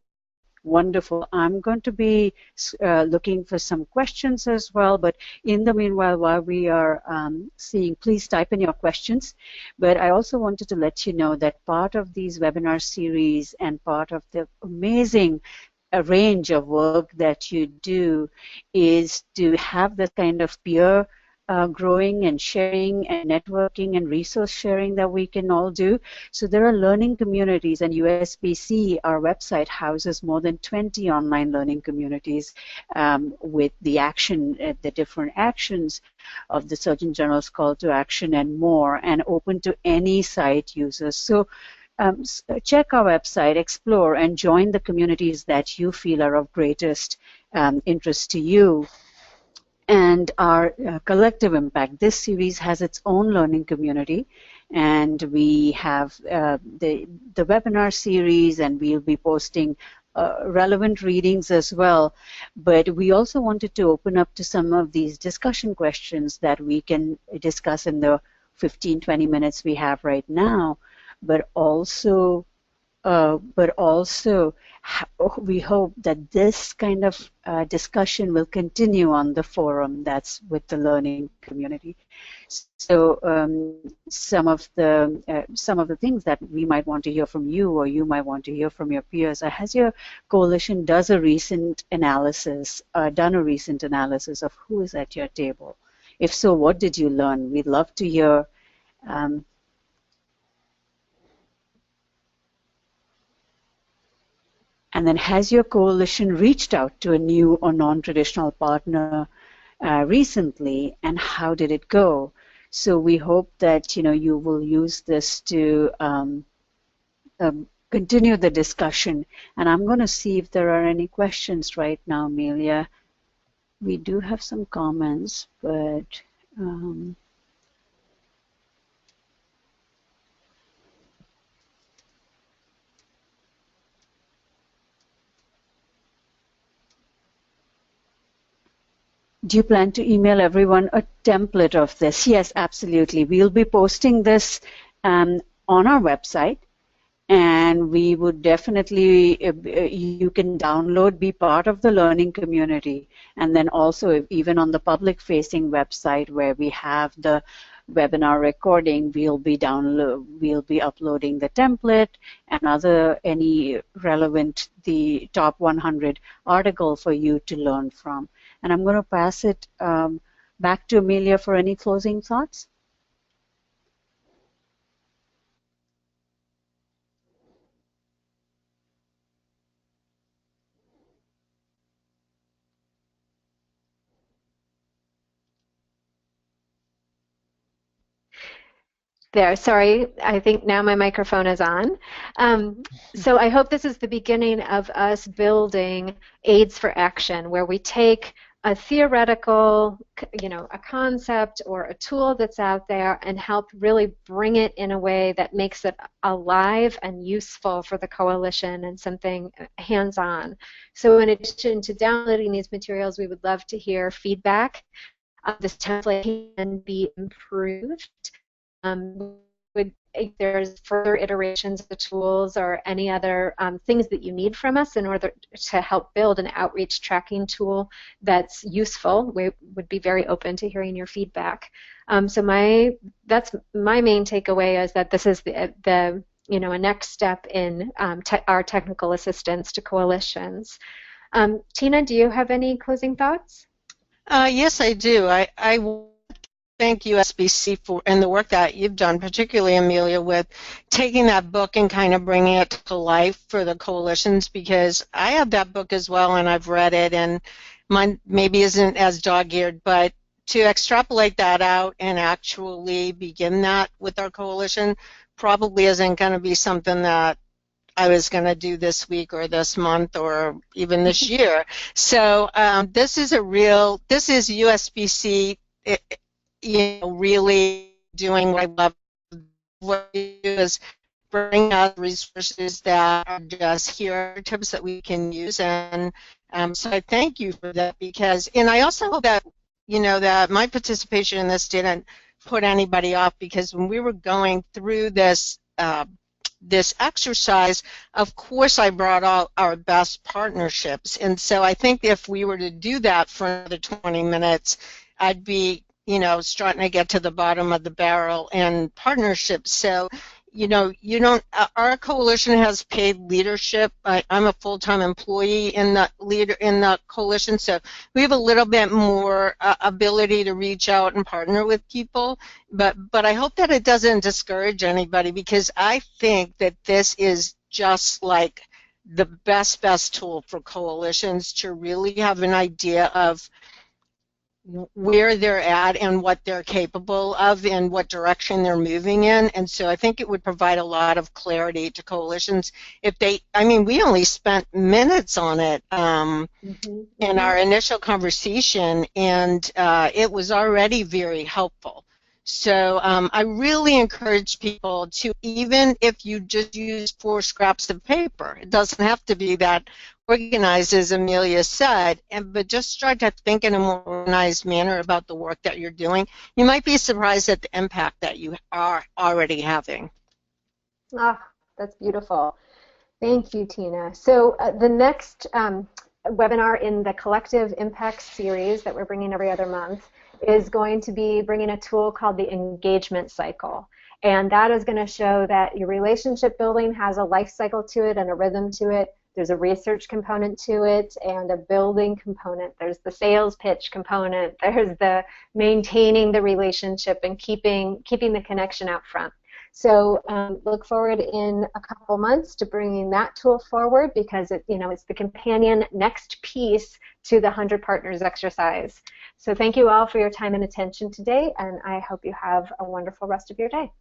wonderful. I'm going to be looking for some questions as well, but in the meanwhile, while we are seeing, please type in your questions. But I also wanted to let you know that part of these webinar series and part of the amazing range of work that you do is to have the kind of peer growing and sharing and networking and resource sharing that we can all do. So there are learning communities, and USBC, our website, houses more than 20 online learning communities with the action, the different actions of the Surgeon General's call to action and more, and open to any site users. So check our website, explore, and join the communities that you feel are of greatest interest to you. And our collective impact. This series has its own learning community, and we have the webinar series, and we'll be posting relevant readings as well. But we also wanted to open up to some of these discussion questions that we can discuss in the 15-20 minutes we have right now. But also we hope that this kind of discussion will continue on the forum that's with the learning community. So some of the things that we might want to hear from you, or you might want to hear from your peers, has your coalition done a recent analysis of who is at your table? If so, what did you learn? We'd love to hear. And then, has your coalition reached out to a new or non-traditional partner recently, and how did it go? So we hope that you will use this to continue the discussion. And I'm going to see if there are any questions right now, Amelia. We do have some comments, but Do you plan to email everyone a template of this? Yes, absolutely. We'll be posting this on our website, and we would definitely, you can download, be part of the learning community, and then also even on the public-facing website where we have the webinar recording, we'll be uploading the template and any relevant, the top 100 article for you to learn from. And I'm going to pass it back to Amelia for any closing thoughts. There, sorry, I think now my microphone is on. So I hope this is the beginning of us building aids for action, where we take a theoretical, a concept or a tool that's out there and help really bring it in a way that makes it alive and useful for the coalition and something hands-on. So in addition to downloading these materials, we would love to hear feedback. This template can be improved. If there's further iterations of the tools or any other things that you need from us in order to help build an outreach tracking tool that's useful, we would be very open to hearing your feedback. So that's my main takeaway, is that this is the a next step in our technical assistance to coalitions. Tina, do you have any closing thoughts? Yes, I do. I thank USBC and the work that you've done, particularly Amelia, with taking that book and kind of bringing it to life for the coalitions, because I have that book as well and I've read it, and mine maybe isn't as dog-eared, but to extrapolate that out and actually begin that with our coalition probably isn't going to be something that I was going to do this week or this month or even this year. So this is USBC. Really doing what I love. What we do is bring out resources that are just here, tips that we can use, and so I thank you for that, and I also hope that that my participation in this didn't put anybody off, because when we were going through this this exercise, of course I brought all our best partnerships, and so I think if we were to do that for another 20 minutes, I'd be starting to get to the bottom of the barrel in partnerships. So, our coalition has paid leadership. I'm a full-time employee in the coalition, so we have a little bit more ability to reach out and partner with people. But I hope that it doesn't discourage anybody, because I think that this is just like the best tool for coalitions to really have an idea of where they're at and what they're capable of and what direction they're moving in. And so I think it would provide a lot of clarity to coalitions if we only spent minutes on it in our initial conversation, and it was already very helpful. So I really encourage people to, even if you just use 4 scraps of paper, it doesn't have to be that organized, as Amelia said, but just try to think in a more organized manner about the work that you're doing. You might be surprised at the impact that you are already having. Ah, that's beautiful. Thank you, Tina. So the next webinar in the Collective Impact series that we're bringing every other month is going to be bringing a tool called the engagement cycle. And that is going to show that your relationship building has a life cycle to it and a rhythm to it. There's a research component to it and a building component. There's the sales pitch component. There's the maintaining the relationship and keeping the connection out front. So look forward in a couple months to bringing that tool forward, because it's the companion next piece to the 100 Partners exercise. So thank you all for your time and attention today, and I hope you have a wonderful rest of your day.